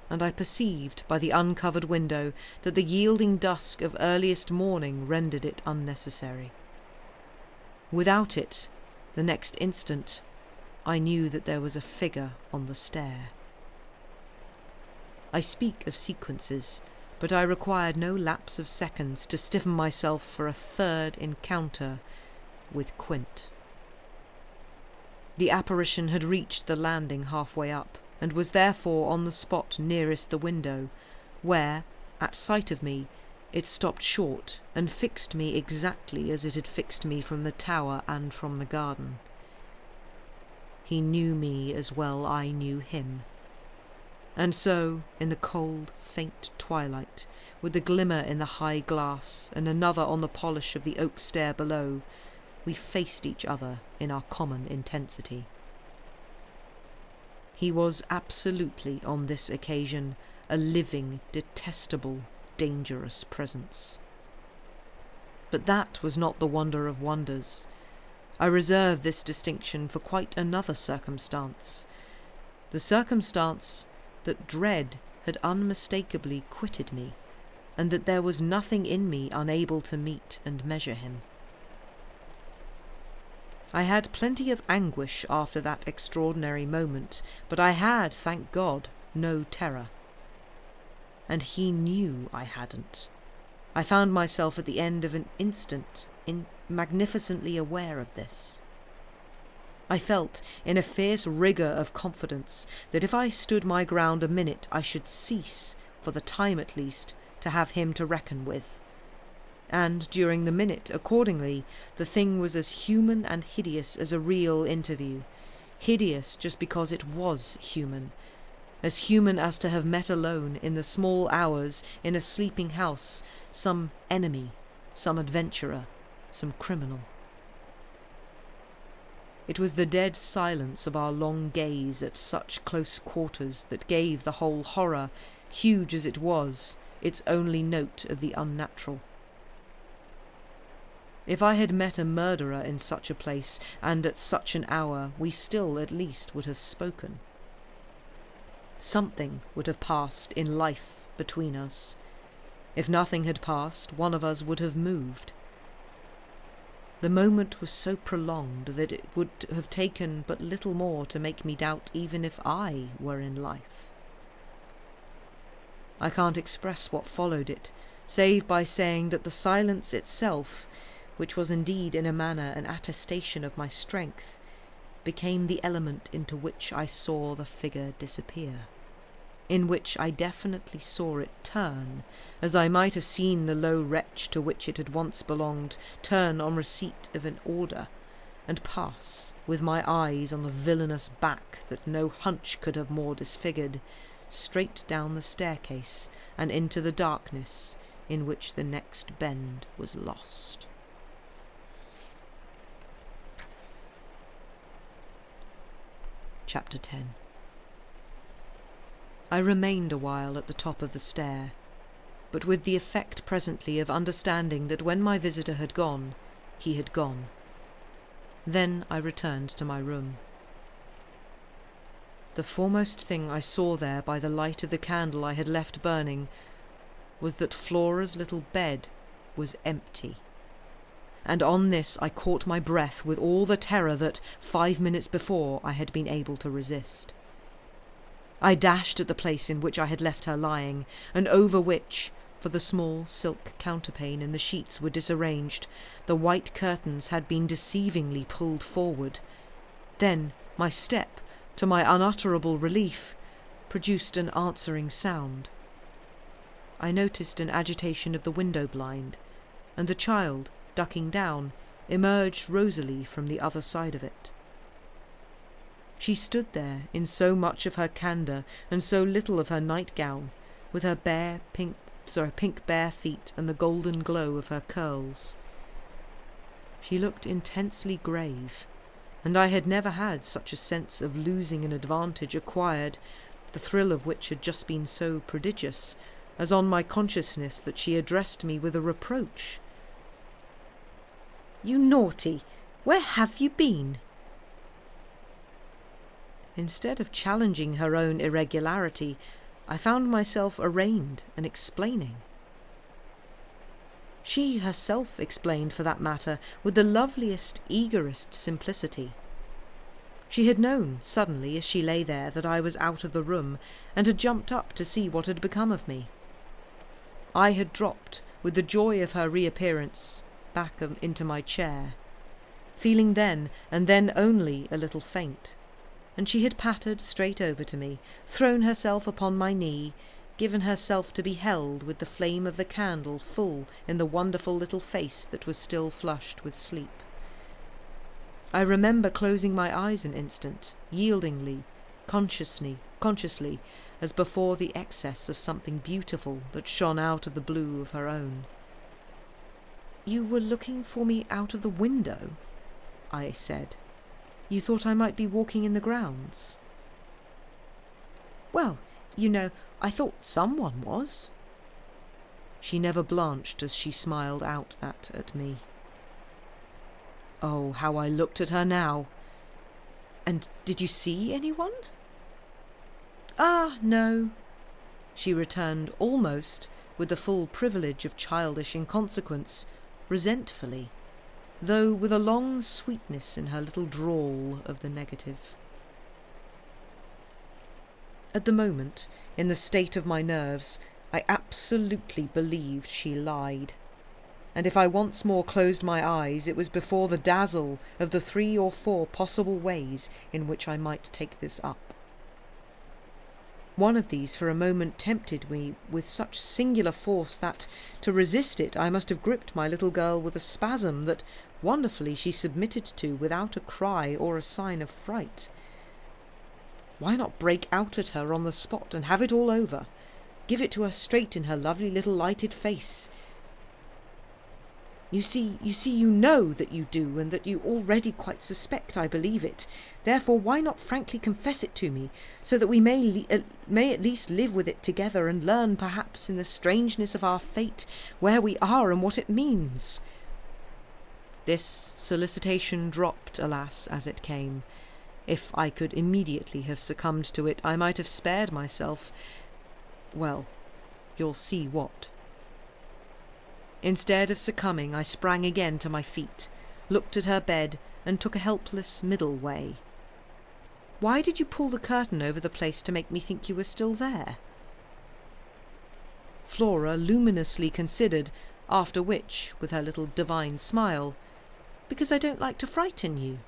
and I perceived by the uncovered window that the yielding dusk of earliest morning rendered it unnecessary. Without it, the next instant, I knew that there was a figure on the stair. I speak of sequences, but I required no lapse of seconds to stiffen myself for a third encounter with Quint. The apparition had reached the landing halfway up, and was therefore on the spot nearest the window, where, at sight of me, it stopped short and fixed me exactly as it had fixed me from the tower and from the garden. He knew me as well I knew him. And so, in the cold, faint twilight, with the glimmer in the high glass and another on the polish of the oak stair below, we faced each other in our common intensity. He was absolutely, on this occasion, a living, detestable, dangerous presence. But that was not the wonder of wonders. I reserve this distinction for quite another circumstance. The circumstance that dread had unmistakably quitted me, and that there was nothing in me unable to meet and measure him. I had plenty of anguish after that extraordinary moment, but I had, thank God, no terror. And he knew I hadn't. I found myself at the end of an instant magnificently aware of this. I felt, in a fierce rigour of confidence, that if I stood my ground a minute I should cease, for the time at least, to have him to reckon with. And during the minute, accordingly, the thing was as human and hideous as a real interview. Hideous just because it was human. As human as to have met alone, in the small hours, in a sleeping house, some enemy, some adventurer, some criminal. It was the dead silence of our long gaze at such close quarters that gave the whole horror, huge as it was, its only note of the unnatural. If I had met a murderer in such a place, and at such an hour, we still at least would have spoken. Something would have passed in life between us. If nothing had passed, one of us would have moved. The moment was so prolonged that it would have taken but little more to make me doubt even if I were in life. I can't express what followed it, save by saying that the silence itself, which was indeed in a manner an attestation of my strength, became the element into which I saw the figure disappear, in which I definitely saw it turn, as I might have seen the low wretch to which it had once belonged turn on receipt of an order, and pass, with my eyes on the villainous back that no hunch could have more disfigured, straight down the staircase and into the darkness in which the next bend was lost. Chapter 10. I remained a while at the top of the stair, but with the effect presently of understanding that when my visitor had gone, he had gone. Then I returned to my room. The foremost thing I saw there by the light of the candle I had left burning was that Flora's little bed was empty. And on this I caught my breath with all the terror that, 5 minutes before, I had been able to resist. I dashed at the place in which I had left her lying, and over which, for the small silk counterpane and the sheets were disarranged, the white curtains had been deceivingly pulled forward. Then my step, to my unutterable relief, produced an answering sound. I noticed an agitation of the window blind, and the child, ducking down, emerged rosily from the other side of it. She stood there in so much of her candour and so little of her nightgown, with her pink bare feet and the golden glow of her curls. She looked intensely grave, and I had never had such a sense of losing an advantage acquired, the thrill of which had just been so prodigious, as on my consciousness that she addressed me with a reproach. "You naughty! Where have you been?" Instead of challenging her own irregularity, I found myself arraigned and explaining. She herself explained, for that matter, with the loveliest, eagerest simplicity. She had known, suddenly, as she lay there, that I was out of the room, and had jumped up to see what had become of me. I had dropped, with the joy of her reappearance, back into my chair. feeling then and then only a little faint, and she had pattered straight over to me, thrown herself upon my knee, given herself to be held with the flame of the candle full in the wonderful little face that was still flushed with sleep. I remember closing my eyes an instant, yieldingly, consciously, as before the excess of something beautiful that shone out of the blue of her own. "You were looking for me out of the window?" I said. "You thought I might be walking in the grounds?" "Well, you know, I thought someone was." She never blanched as she smiled out that at me. Oh, how I looked at her now! "And did you see anyone?" "Ah, no," she returned, almost with the full privilege of childish inconsequence, resentfully, though with a long sweetness in her little drawl of the negative. At the moment, in the state of my nerves, I absolutely believed she lied. And if I once more closed my eyes, it was before the dazzle of the 3 or 4 possible ways in which I might take this up. One of these for a moment tempted me with such singular force that, to resist it, I must have gripped my little girl with a spasm that, wonderfully, she submitted to without a cry or a sign of fright. Why not break out at her on the spot and have it all over? Give it to her straight in her lovely little lighted face. You see, you know that you do, and that you already quite suspect I believe it. Therefore, why not frankly confess it to me, so that we may at least live with it together and learn, perhaps, in the strangeness of our fate, where we are and what it means?" This solicitation dropped, alas, as it came. If I could immediately have succumbed to it, I might have spared myself, well, you'll see what. Instead of succumbing, I sprang again to my feet, looked at her bed, and took a helpless middle way. "Why did you pull the curtain over the place to make me think you were still there?" Flora luminously considered, after which, with her little divine smile, "Because I don't like to frighten you."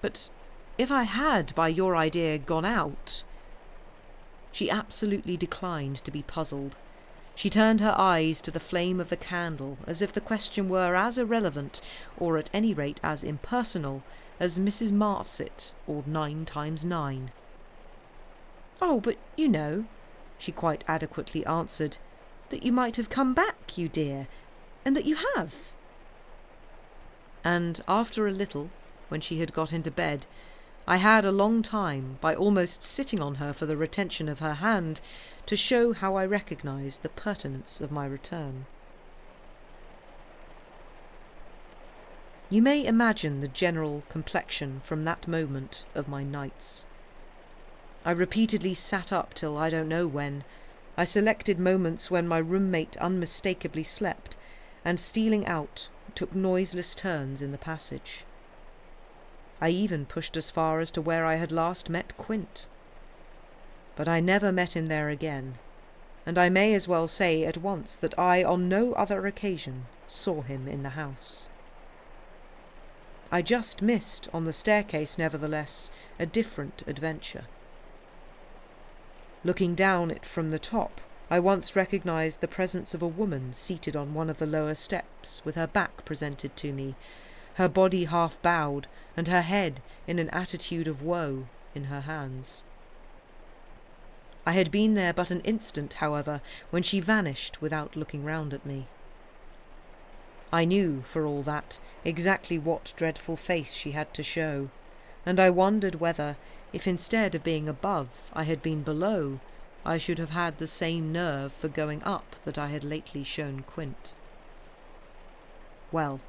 "But if I had, by your idea, gone out—" She absolutely declined to be puzzled. She turned her eyes to the flame of the candle, as if the question were as irrelevant, or at any rate as impersonal, as Mrs. Martsit, or 9 times 9. "Oh, but you know," she quite adequately answered, "that you might have come back, you dear, and that you have." And after a little, when she had got into bed, I had a long time, by almost sitting on her for the retention of her hand, to show how I recognised the pertinence of my return. You may imagine the general complexion from that moment of my nights. I repeatedly sat up till I don't know when. I selected moments when my roommate unmistakably slept, and stealing out, took noiseless turns in the passage. I even pushed as far as to where I had last met Quint. But I never met him there again, and I may as well say at once that I on no other occasion saw him in the house. I just missed, on the staircase nevertheless, a different adventure. Looking down it from the top, I once recognised the presence of a woman seated on one of the lower steps, with her back presented to me, her body half bowed, and her head in an attitude of woe in her hands. I had been there but an instant, however, when she vanished without looking round at me. I knew, for all that, exactly what dreadful face she had to show, and I wondered whether, if instead of being above I had been below, I should have had the same nerve for going up that I had lately shown Quint. Well,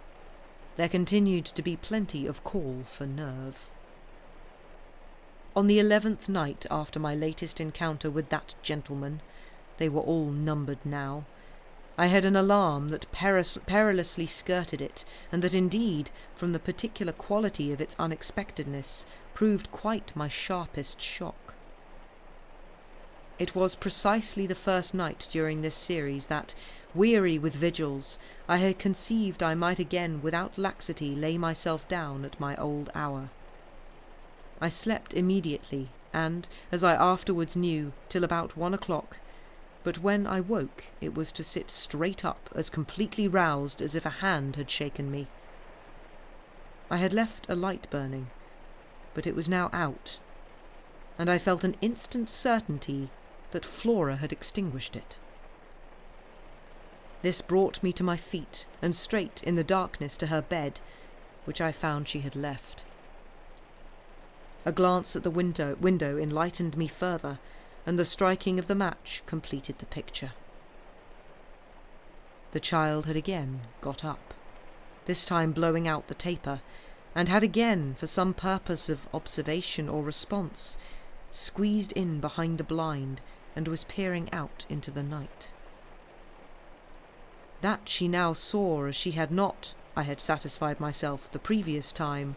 there continued to be plenty of call for nerve. On the 11th night after my latest encounter with that gentleman, they were all numbered now, I had an alarm that perilously skirted it, and that indeed, from the particular quality of its unexpectedness, proved quite my sharpest shock. It was precisely the first night during this series that, weary with vigils, I had conceived I might again without laxity lay myself down at my old hour. I slept immediately, and, as I afterwards knew, till about 1 o'clock, but when I woke it was to sit straight up, as completely roused as if a hand had shaken me. I had left a light burning, but it was now out, and I felt an instant certainty that Flora had extinguished it. This brought me to my feet, and straight in the darkness to her bed, which I found she had left. A glance at the window enlightened me further, and the striking of the match completed the picture. The child had again got up, this time blowing out the taper, and had again, for some purpose of observation or response, squeezed in behind the blind and was peering out into the night. That she now saw as she had not, I had satisfied myself the previous time,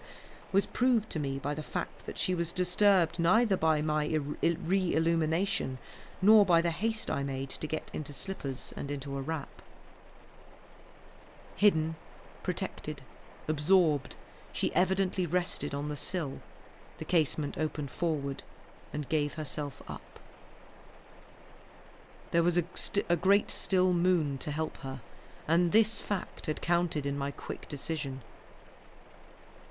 was proved to me by the fact that she was disturbed neither by my re-illumination nor by the haste I made to get into slippers and into a wrap. Hidden, protected, absorbed, she evidently rested on the sill, the casement opened forward, and gave herself up. There was a great still moon to help her, and this fact had counted in my quick decision.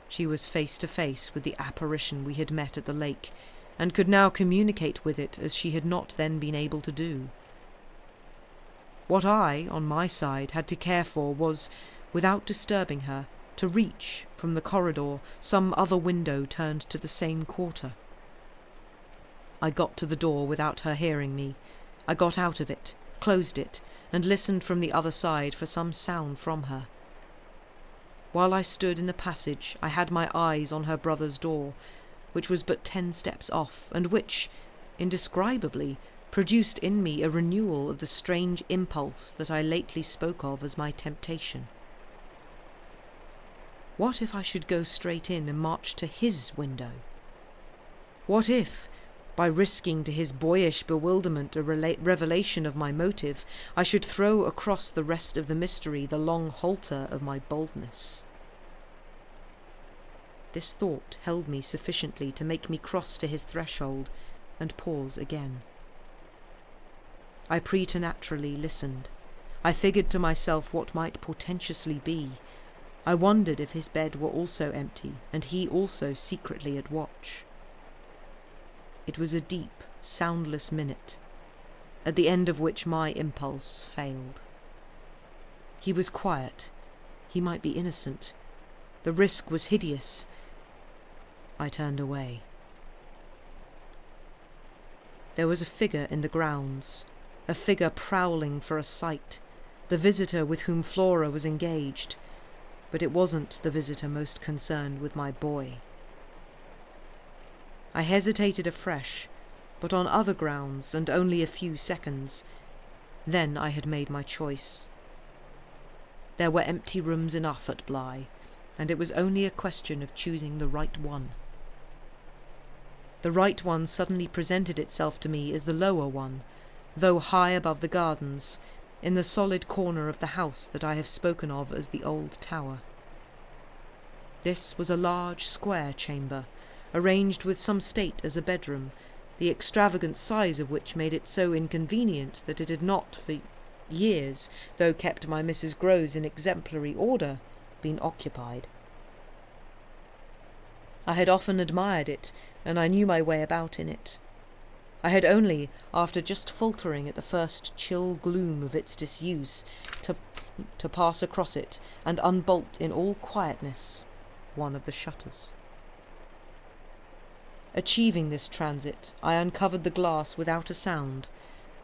She was face to face with the apparition we had met at the lake, and could now communicate with it as she had not then been able to do. What I, on my side, had to care for was, without disturbing her, to reach, from the corridor, some other window turned to the same quarter. I got to the door without her hearing me. I got out of it, closed it, and listened from the other side for some sound from her. While I stood in the passage, I had my eyes on her brother's door, which was but 10 steps off, and which, indescribably, produced in me a renewal of the strange impulse that I lately spoke of as my temptation. What if I should go straight in and march to his window? What if, by risking to his boyish bewilderment a revelation of my motive, I should throw across the rest of the mystery the long halter of my boldness? This thought held me sufficiently to make me cross to his threshold and pause again. I preternaturally listened. I figured to myself what might portentously be. I wondered if his bed were also empty, and he also secretly at watch. It was a deep, soundless minute, at the end of which my impulse failed. He was quiet. He might be innocent. The risk was hideous. I turned away. There was a figure in the grounds, a figure prowling for a sight, the visitor with whom Flora was engaged, but it wasn't the visitor most concerned with my boy. I hesitated afresh, but on other grounds, and only a few seconds. Then I had made my choice. There were empty rooms enough at Bly, and it was only a question of choosing the right one. The right one suddenly presented itself to me as the lower one, though high above the gardens, in the solid corner of the house that I have spoken of as the old tower. This was a large square chamber, arranged with some state as a bedroom, the extravagant size of which made it so inconvenient that it had not for years, though kept by Mrs. Grose in exemplary order, been occupied. I had often admired it, and I knew my way about in it. I had only, after just faltering at the first chill gloom of its disuse, to pass across it and unbolt in all quietness one of the shutters. Achieving this transit, I uncovered the glass without a sound,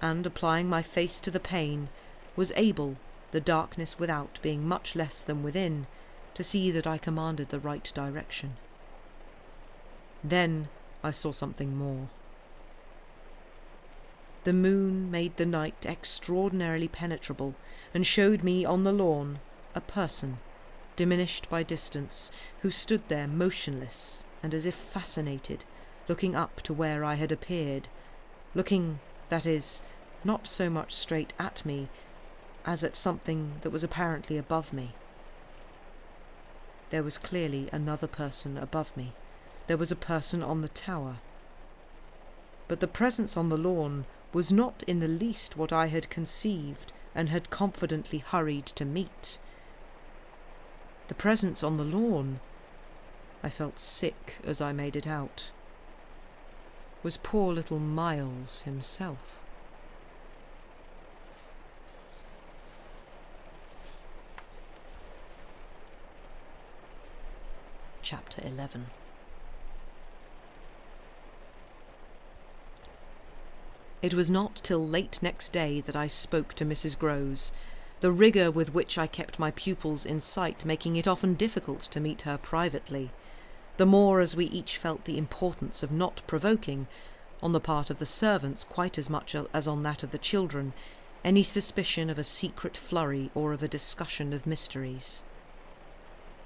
and, applying my face to the pane, was able, the darkness without being much less than within, to see that I commanded the right direction. Then I saw something more. The moon made the night extraordinarily penetrable, and showed me on the lawn a person, diminished by distance, who stood there motionless and as if fascinated, looking up to where I had appeared, looking, that is, not so much straight at me, as at something that was apparently above me. There was clearly another person above me. There was a person on the tower. But the presence on the lawn was not in the least what I had conceived and had confidently hurried to meet. The presence on the lawn, I felt sick as I made it out, was poor little Miles himself. Chapter 11. It was not till late next day that I spoke to Mrs. Grose, the rigour with which I kept my pupils in sight making it often difficult to meet her privately, the more as we each felt the importance of not provoking, on the part of the servants quite as much as on that of the children, any suspicion of a secret flurry or of a discussion of mysteries.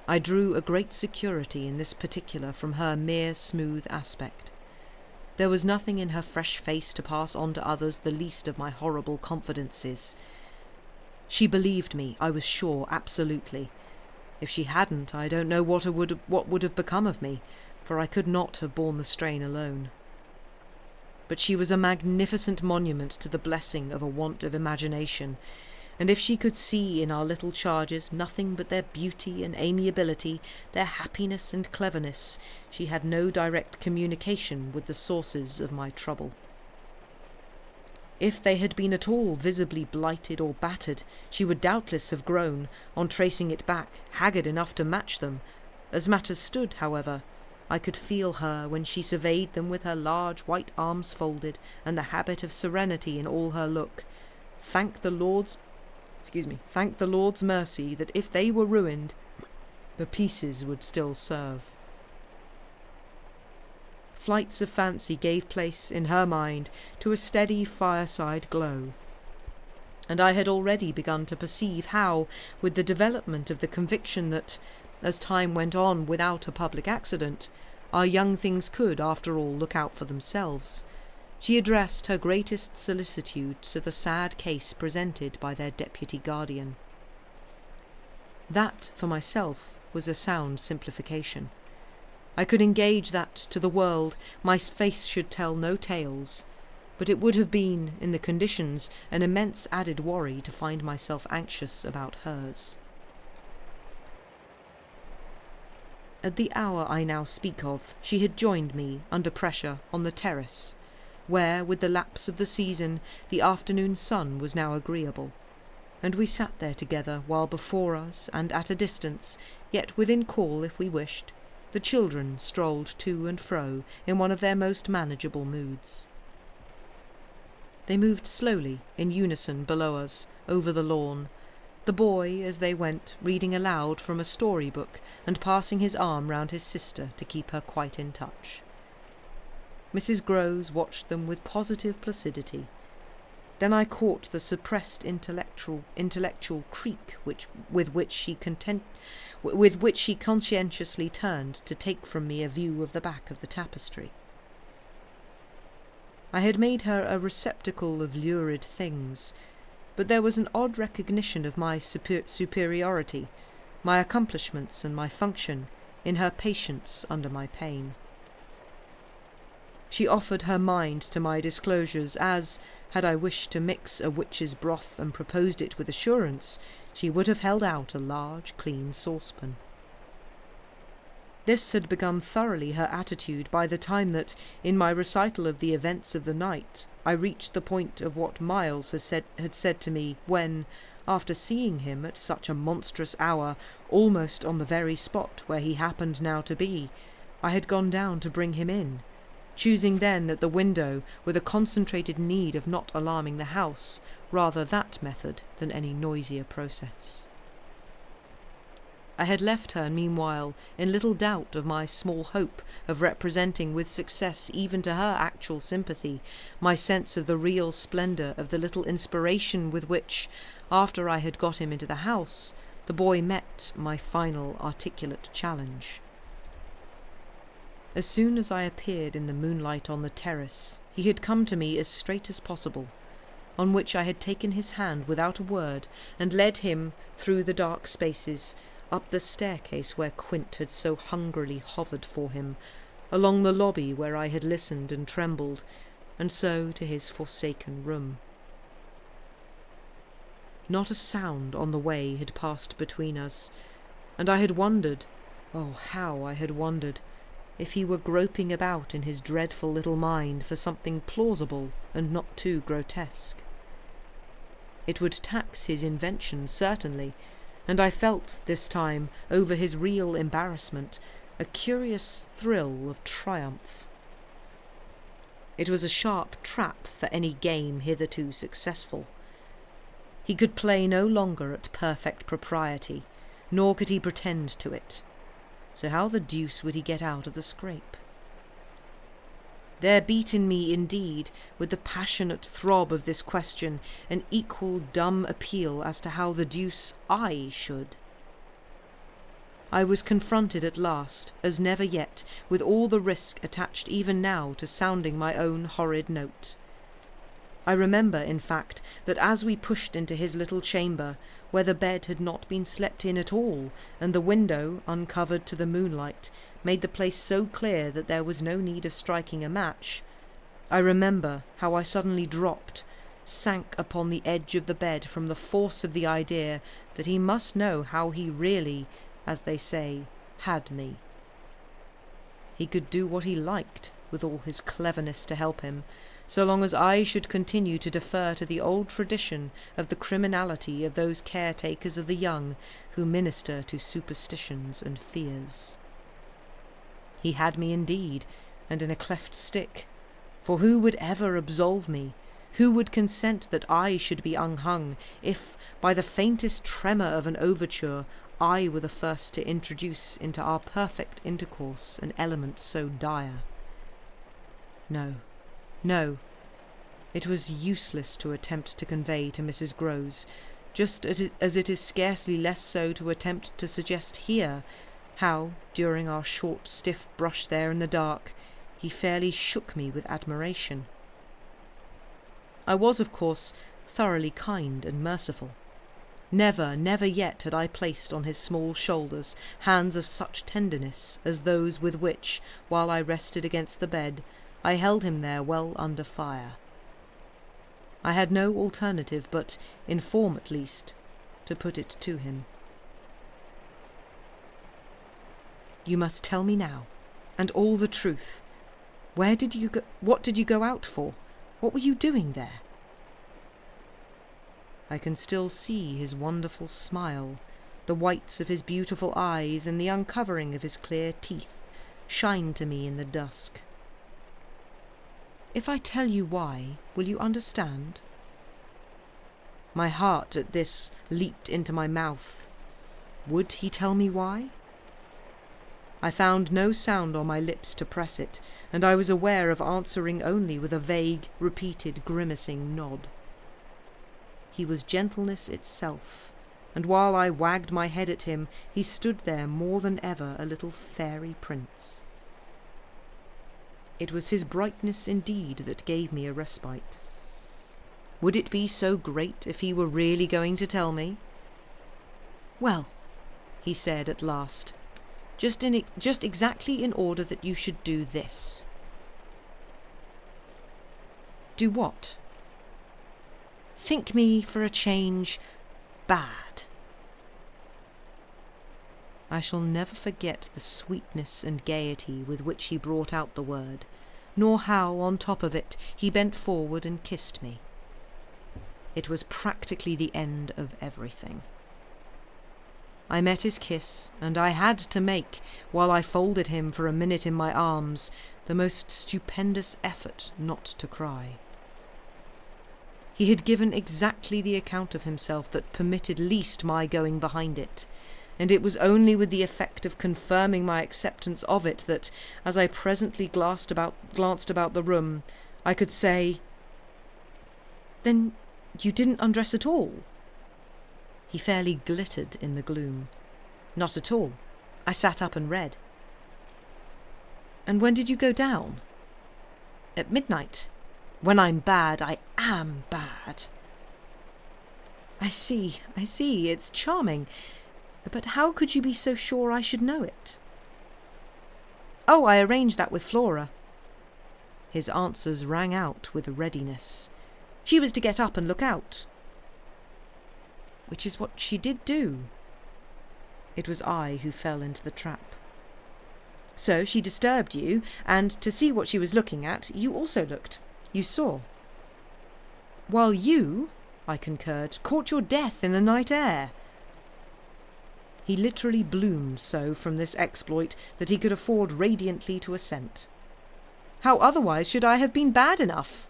I drew a great security in this particular from her mere smooth aspect. There was nothing in her fresh face to pass on to others the least of my horrible confidences. She believed me, I was sure, absolutely. If she hadn't, I don't know what would have become of me, for I could not have borne the strain alone. But she was a magnificent monument to the blessing of a want of imagination, and if she could see in our little charges nothing but their beauty and amiability, their happiness and cleverness, she had no direct communication with the sources of my trouble. If they had been at all visibly blighted or battered, she would doubtless have grown, on tracing it back, haggard enough to match them. As matters stood, however, I could feel her when she surveyed them with her large white arms folded and the habit of serenity in all her look. Thank the Lord's mercy that if they were ruined, the pieces would still serve. Flights of fancy gave place, in her mind, to a steady fireside glow, and I had already begun to perceive how, with the development of the conviction that, as time went on without a public accident, our young things could, after all, look out for themselves, she addressed her greatest solicitude to the sad case presented by their deputy guardian. That, for myself, was a sound simplification. I could engage that, to the world, my face should tell no tales, but it would have been, in the conditions, an immense added worry to find myself anxious about hers. At the hour I now speak of, she had joined me, under pressure, on the terrace, where, with the lapse of the season, the afternoon sun was now agreeable, and we sat there together, while before us, and at a distance, yet within call if we wished, the children strolled to and fro in one of their most manageable moods. They moved slowly, in unison, below us, over the lawn, the boy, as they went, reading aloud from a story-book and passing his arm round his sister to keep her quite in touch. Mrs. Grose watched them with positive placidity. Then I caught the suppressed intellectual creak with which she conscientiously turned to take from me a view of the back of the tapestry. I had made her a receptacle of lurid things, but there was an odd recognition of my superiority, my accomplishments and my function, in her patience under my pain. She offered her mind to my disclosures as, had I wished to mix a witch's broth and proposed it with assurance, she would have held out a large, clean saucepan. This had become thoroughly her attitude by the time that, in my recital of the events of the night, I reached the point of what Miles had said to me when, after seeing him at such a monstrous hour, almost on the very spot where he happened now to be, I had gone down to bring him in, choosing then at the window, with a concentrated need of not alarming the house, rather that method than any noisier process. I had left her, meanwhile, in little doubt of my small hope of representing with success even to her actual sympathy my sense of the real splendour of the little inspiration with which, after I had got him into the house, the boy met my final articulate challenge. As soon as I appeared in the moonlight on the terrace, he had come to me as straight as possible. on which I had taken his hand without a word and led him through the dark spaces, up the staircase where Quint had so hungrily hovered for him, along the lobby where I had listened and trembled, and so to his forsaken room. Not a sound on the way had passed between us, and I had wondered, oh, how I had wondered, if he were groping about in his dreadful little mind for something plausible and not too grotesque. It would tax his invention, certainly, and I felt, this time, over his real embarrassment, a curious thrill of triumph. It was a sharp trap for any game hitherto successful. He could play no longer at perfect propriety, nor could he pretend to it. So how the deuce would he get out of the scrape? There beat in me, indeed, with the passionate throb of this question, an equal dumb appeal as to how the deuce I should. I was confronted at last, as never yet, with all the risk attached even now to sounding my own horrid note. I remember, in fact, that as we pushed into his little chamber, where the bed had not been slept in at all, and the window, uncovered to the moonlight, made the place so clear that there was no need of striking a match, I remember how I suddenly dropped, sank upon the edge of the bed from the force of the idea that he must know how he really, as they say, had me. He could do what he liked, with all his cleverness to help him, so long as I should continue to defer to the old tradition of the criminality of those caretakers of the young who minister to superstitions and fears. He had me indeed, and in a cleft stick, for who would ever absolve me? Who would consent that I should be unhung, if, by the faintest tremor of an overture, I were the first to introduce into our perfect intercourse an element so dire? No, no, it was useless to attempt to convey to Mrs. Grose, just as it is scarcely less so to attempt to suggest here, how, during our short stiff brush there in the dark, he fairly shook me with admiration. I was, of course, thoroughly kind and merciful. Never, never yet had I placed on his small shoulders hands of such tenderness as those with which, while I rested against the bed, I held him there well under fire. I had no alternative but, in form at least, to put it to him. You must tell me now, and all the truth. Where did you go? What did you go out for? What were you doing there? I can still see his wonderful smile, the whites of his beautiful eyes and the uncovering of his clear teeth shine to me in the dusk. If I tell you why, will you understand? My heart at this leaped into my mouth. Would he tell me why? I found no sound on my lips to press it, and I was aware of answering only with a vague, repeated, grimacing nod. He was gentleness itself, and while I wagged my head at him, he stood there more than ever a little fairy prince. It was his brightness indeed that gave me a respite. Would it be so great if he were really going to tell me? Well, he said at last, just exactly in order that you should do this. Do what? Think me, for a change, bad. I shall never forget the sweetness and gaiety with which he brought out the word, nor how, on top of it, he bent forward and kissed me. It was practically the end of everything. I met his kiss, and I had to make, while I folded him for a minute in my arms, the most stupendous effort not to cry. He had given exactly the account of himself that permitted least my going behind it, and it was only with the effect of confirming my acceptance of it that, as I presently glanced about the room, I could say, "Then you didn't undress at all?" He fairly glittered in the gloom. "Not at all. I sat up and read." "And when did you go down?" "At midnight. When I'm bad, I am bad." I see, it's charming. But how could you be so sure I should know it?" "Oh, I arranged that with Flora." His answers rang out with readiness. "She was to get up and look out." Which is what she did do. It was I who fell into the trap. "So she disturbed you, and to see what she was looking at, you also looked. You saw." "While you," I concurred, "caught your death in the night air." He literally bloomed so from this exploit that he could afford radiantly to assent. "How otherwise should I have been bad enough?"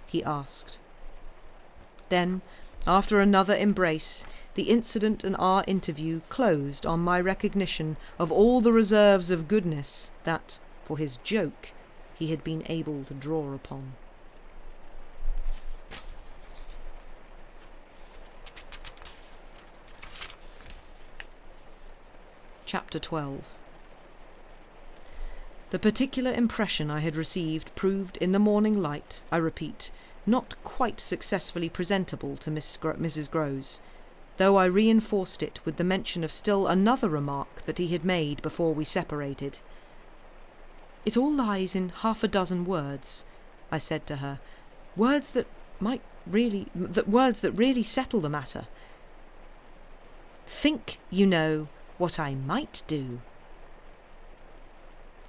he asked. Then, after another embrace, the incident and our interview closed on my recognition of all the reserves of goodness that, for his joke, he had been able to draw upon. Chapter 12. The particular impression I had received proved in the morning light, I repeat, not quite successfully presentable to Mrs. Grose, though I reinforced it with the mention of still another remark that he had made before we separated. "It all lies in 6 words," I said to her, words that really settle the matter. "Think, you know, what I might do."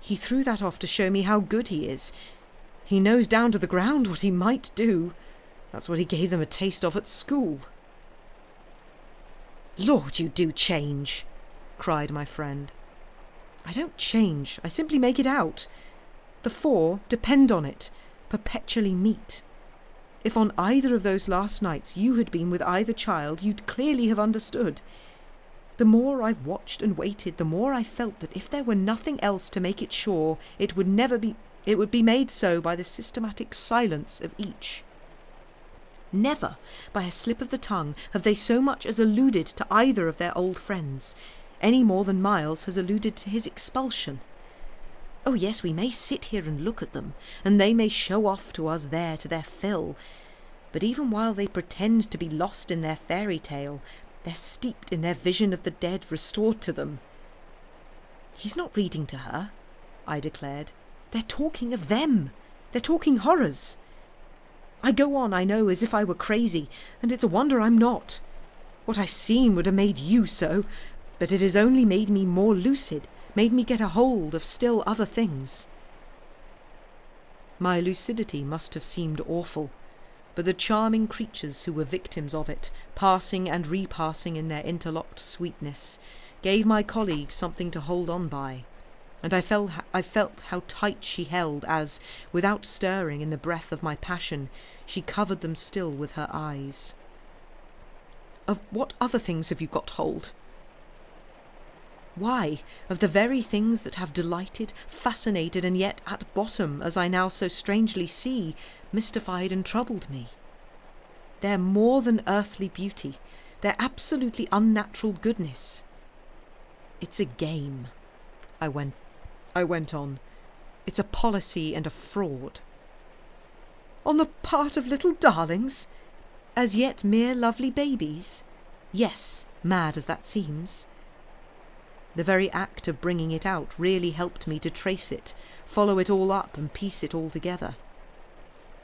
He threw that off to show me how good he is. He knows down to the ground what he might do. That's what he gave them a taste of at school. "Lord, you do change," cried my friend. "I don't change, I simply make it out. The 4, depend on it, perpetually meet. If on either of those last nights you had been with either child, you'd clearly have understood. The more I've watched and waited, the more I felt that if there were nothing else to make it sure, it would be made so by the systematic silence of each. Never, by a slip of the tongue, have they so much as alluded to either of their old friends, any more than Miles has alluded to his expulsion. Oh yes, we may sit here and look at them, and they may show off to us there to their fill, but even while they pretend to be lost in their fairy tale, they're steeped in their vision of the dead restored to them." "He's not reading to her," I declared. "They're talking of them. They're talking horrors. I go on, I know, as if I were crazy, and it's a wonder I'm not. What I've seen would have made you so, but it has only made me more lucid, made me get a hold of still other things." My lucidity must have seemed awful, but the charming creatures who were victims of it, passing and repassing in their interlocked sweetness, gave my colleague something to hold on by, and I felt how tight she held as, without stirring in the breath of my passion, she covered them still with her eyes. "Of what other things have you got hold?" "Why, of the very things that have delighted, fascinated, and yet at bottom, as I now so strangely see, mystified and troubled me. They're more than earthly beauty. They're absolutely unnatural goodness. It's a game," I went on. "It's a policy and a fraud." "On the part of little darlings? As yet mere lovely babies? Yes, mad as that seems." The very act of bringing it out really helped me to trace it, follow it all up and piece it all together.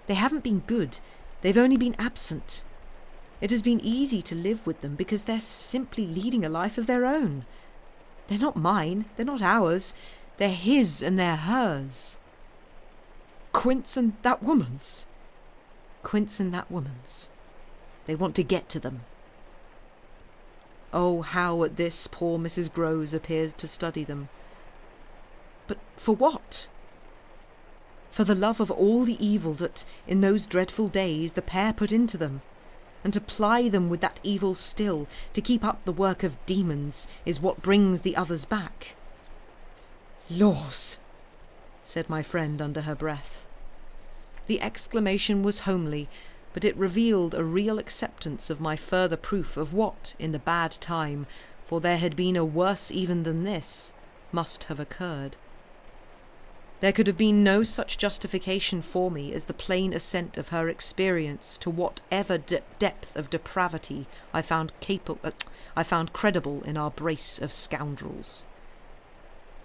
They haven't been good, they've only been absent. It has been easy to live with them because they're simply leading a life of their own. They're not mine, they're not ours, they're his and they're hers. Quince and that woman's. Quince and that woman's. They want to get to them. Oh, how at this poor Mrs. Grose appears to study them. But for what? For the love of all the evil that, in those dreadful days, the pair put into them, and to ply them with that evil still, to keep up the work of demons, is what brings the others back. "Laws!" said my friend under her breath. The exclamation was homely, but it revealed a real acceptance of my further proof of what, in the bad time, for there had been a worse even than this, must have occurred. There could have been no such justification for me as the plain assent of her experience to whatever depth of depravity I found credible in our brace of scoundrels.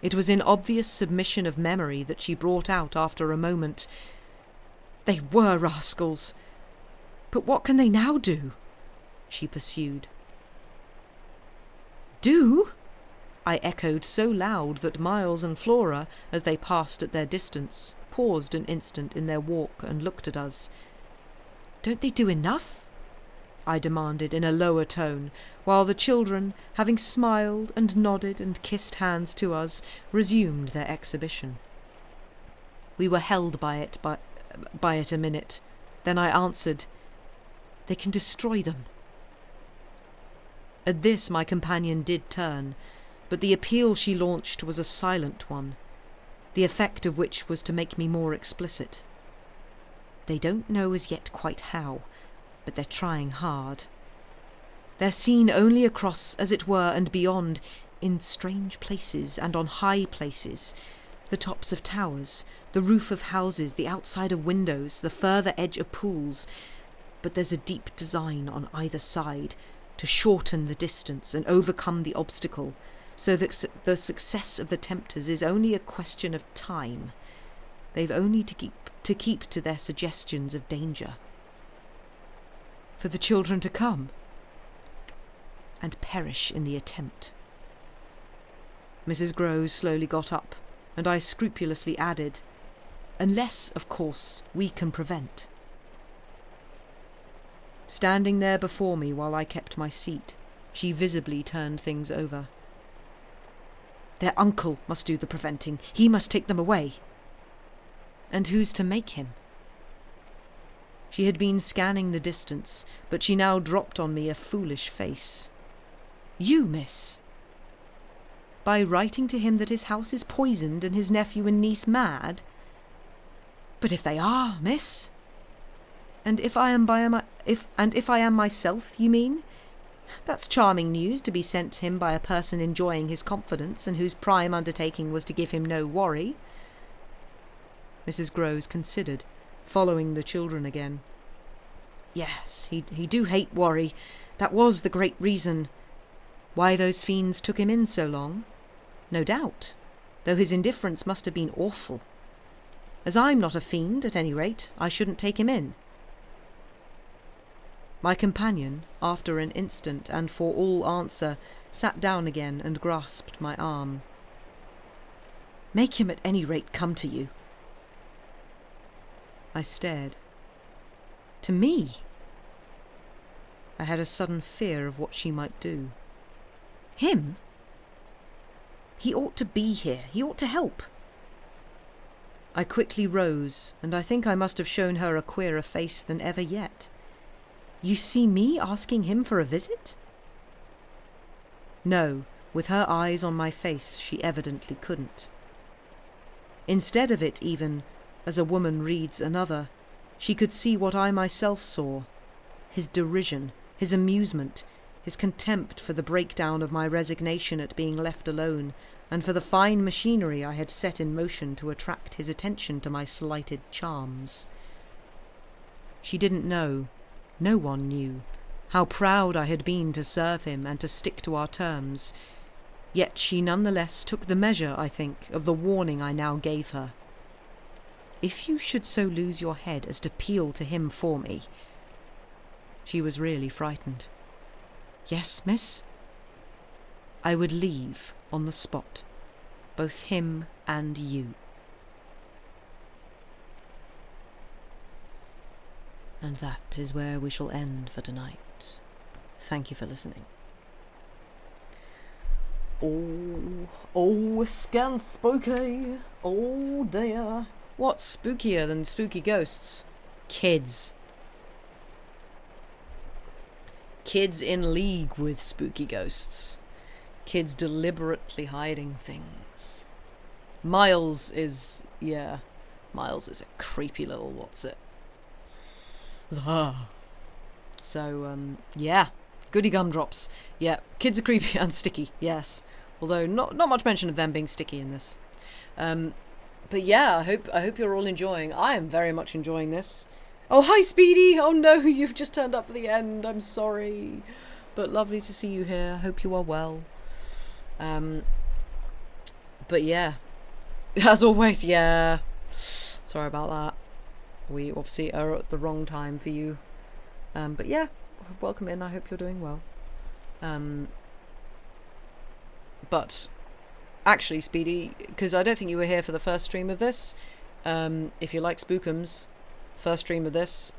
It was in obvious submission of memory that she brought out after a moment, "They were rascals. But what can they now do?" she pursued. "Do?" I echoed so loud that Miles and Flora, as they passed at their distance, paused an instant in their walk and looked at us. "Don't they do enough?" I demanded in a lower tone, while the children, having smiled and nodded and kissed hands to us, resumed their exhibition. We were held by it a minute. Then I answered, "They can destroy them." At this my companion did turn, but the appeal she launched was a silent one, the effect of which was to make me more explicit. "They don't know as yet quite how, but they're trying hard. They're seen only across, as it were, and beyond, in strange places and on high places, the tops of towers, the roof of houses, the outside of windows, the further edge of pools, but there's a deep design on either side to shorten the distance and overcome the obstacle, so that the success of the tempters is only a question of time. They've only to keep to their suggestions of danger. For the children to come and perish in the attempt." Mrs. Groves slowly got up, and I scrupulously added, "Unless, of course, we can prevent." Standing there before me while I kept my seat, she visibly turned things over. "Their uncle must do the preventing. He must take them away." "And who's to make him?" She had been scanning the distance, but she now dropped on me a foolish face. "You, miss." "By writing to him that his house is poisoned and his nephew and niece mad?" "But if they are, miss?" And if I am myself, you mean? That's charming news to be sent to him by a person enjoying his confidence and whose prime undertaking was to give him no worry." Mrs. Groves considered, following the children again. "Yes, he do hate worry. That was the great reason why those fiends took him in so long. No doubt, though his indifference must have been awful. As I'm not a fiend, at any rate, I shouldn't take him in." My companion, after an instant and for all answer, sat down again and grasped my arm. "Make him at any rate come to you." I stared. To me? I had a sudden fear of what she might do. Him? He ought to be here. He ought to help. I quickly rose, and I think I must have shown her a queerer face than ever yet. "You see me asking him for a visit?" No, with her eyes on my face, she evidently couldn't. Instead of it, even, as a woman reads another, she could see what I myself saw: his derision, his amusement, his contempt for the breakdown of my resignation at being left alone, and for the fine machinery I had set in motion to attract his attention to my slighted charms. She didn't know, no one knew, how proud I had been to serve him and to stick to our terms, yet she nonetheless took the measure, I think, of the warning I now gave her. If you should so lose your head as to peel to him for me. She was really frightened. Yes, miss? I would leave on the spot, both him and you. And that is where we shall end for tonight. Thank you for listening. Oh, it's getting spooky. Oh dear. What's spookier than spooky ghosts? Kids. Kids in league with spooky ghosts. Kids deliberately hiding things. Miles is a creepy little what's-it. So, yeah. Goody gumdrops. Yeah, kids are creepy and sticky, yes. Although not much mention of them being sticky in this. But yeah, I hope you're all enjoying. I am very much enjoying this. Oh, hi, Speedy! Oh no, you've just turned up for the end. I'm sorry. But lovely to see you here. Hope you are well. But yeah, as always, yeah. Sorry about that. We obviously are at the wrong time for you. But yeah, welcome in. I hope you're doing well. But actually, Speedy, because I don't think you were here for the first stream of this. If you like Spookums, first stream of this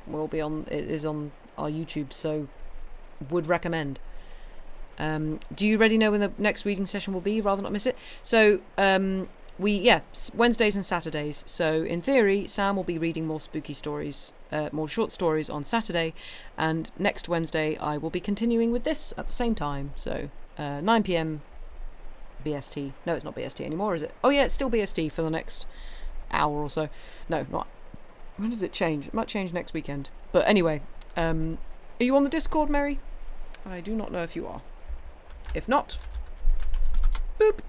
is on our YouTube, so would recommend. Do you already know when the next reading session will be? Rather not miss it. So Wednesdays and Saturdays. So in theory, Sam will be reading more spooky stories, more short stories on Saturday, and next Wednesday I will be continuing with this at the same time. So 9 p.m. BST. No, it's not BST anymore, is it? Oh yeah, it's still BST for the next hour or so. No, not. When does it change? It might change next weekend. But anyway, are you on the Discord, Mary? I do not know if you are. If not, boop.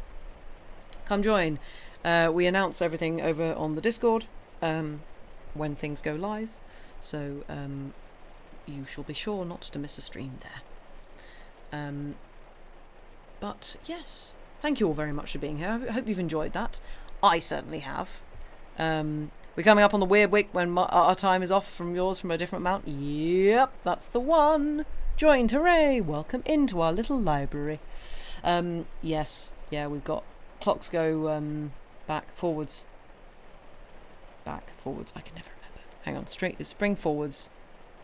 Come join. We announce everything over on the Discord when things go live. So you shall be sure not to miss a stream there. But yes, thank you all very much for being here. I hope you've enjoyed that. I certainly have. We're coming up on the weird week when our time is off from yours from a different amount. Yep, that's the one. Joined, hooray! Welcome into our little library. Yes, yeah, we've got clocks go back, forwards. Back, forwards, I can never remember. Hang on, spring forwards,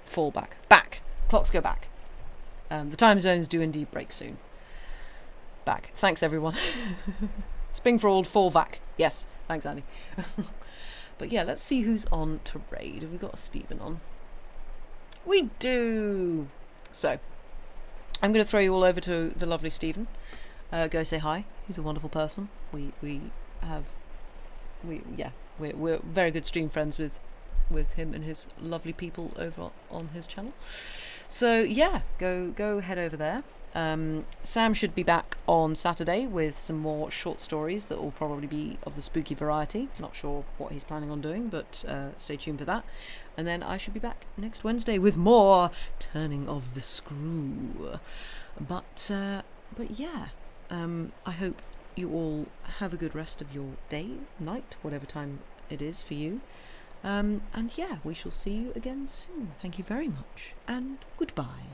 fall back. Back! Clocks go back. The time zones do indeed break soon. Back. Thanks, everyone. Spring forward, fall back. Yes, thanks, Annie. But yeah, let's see who's on to raid. Have we got a Stephen on? We do! So, I'm going to throw you all over to the lovely Stephen. Go say hi. He's a wonderful person. We're very good stream friends with him and his lovely people over on his channel. So yeah, go head over there. Sam should be back on Saturday with some more short stories that will probably be of the spooky variety. Not sure what he's planning on doing, but stay tuned for that. And then I should be back next Wednesday with more Turning of the Screw. But yeah, I hope you all have a good rest of your day, night, whatever time it is for you. And yeah, we shall see you again soon. Thank you very much, and goodbye.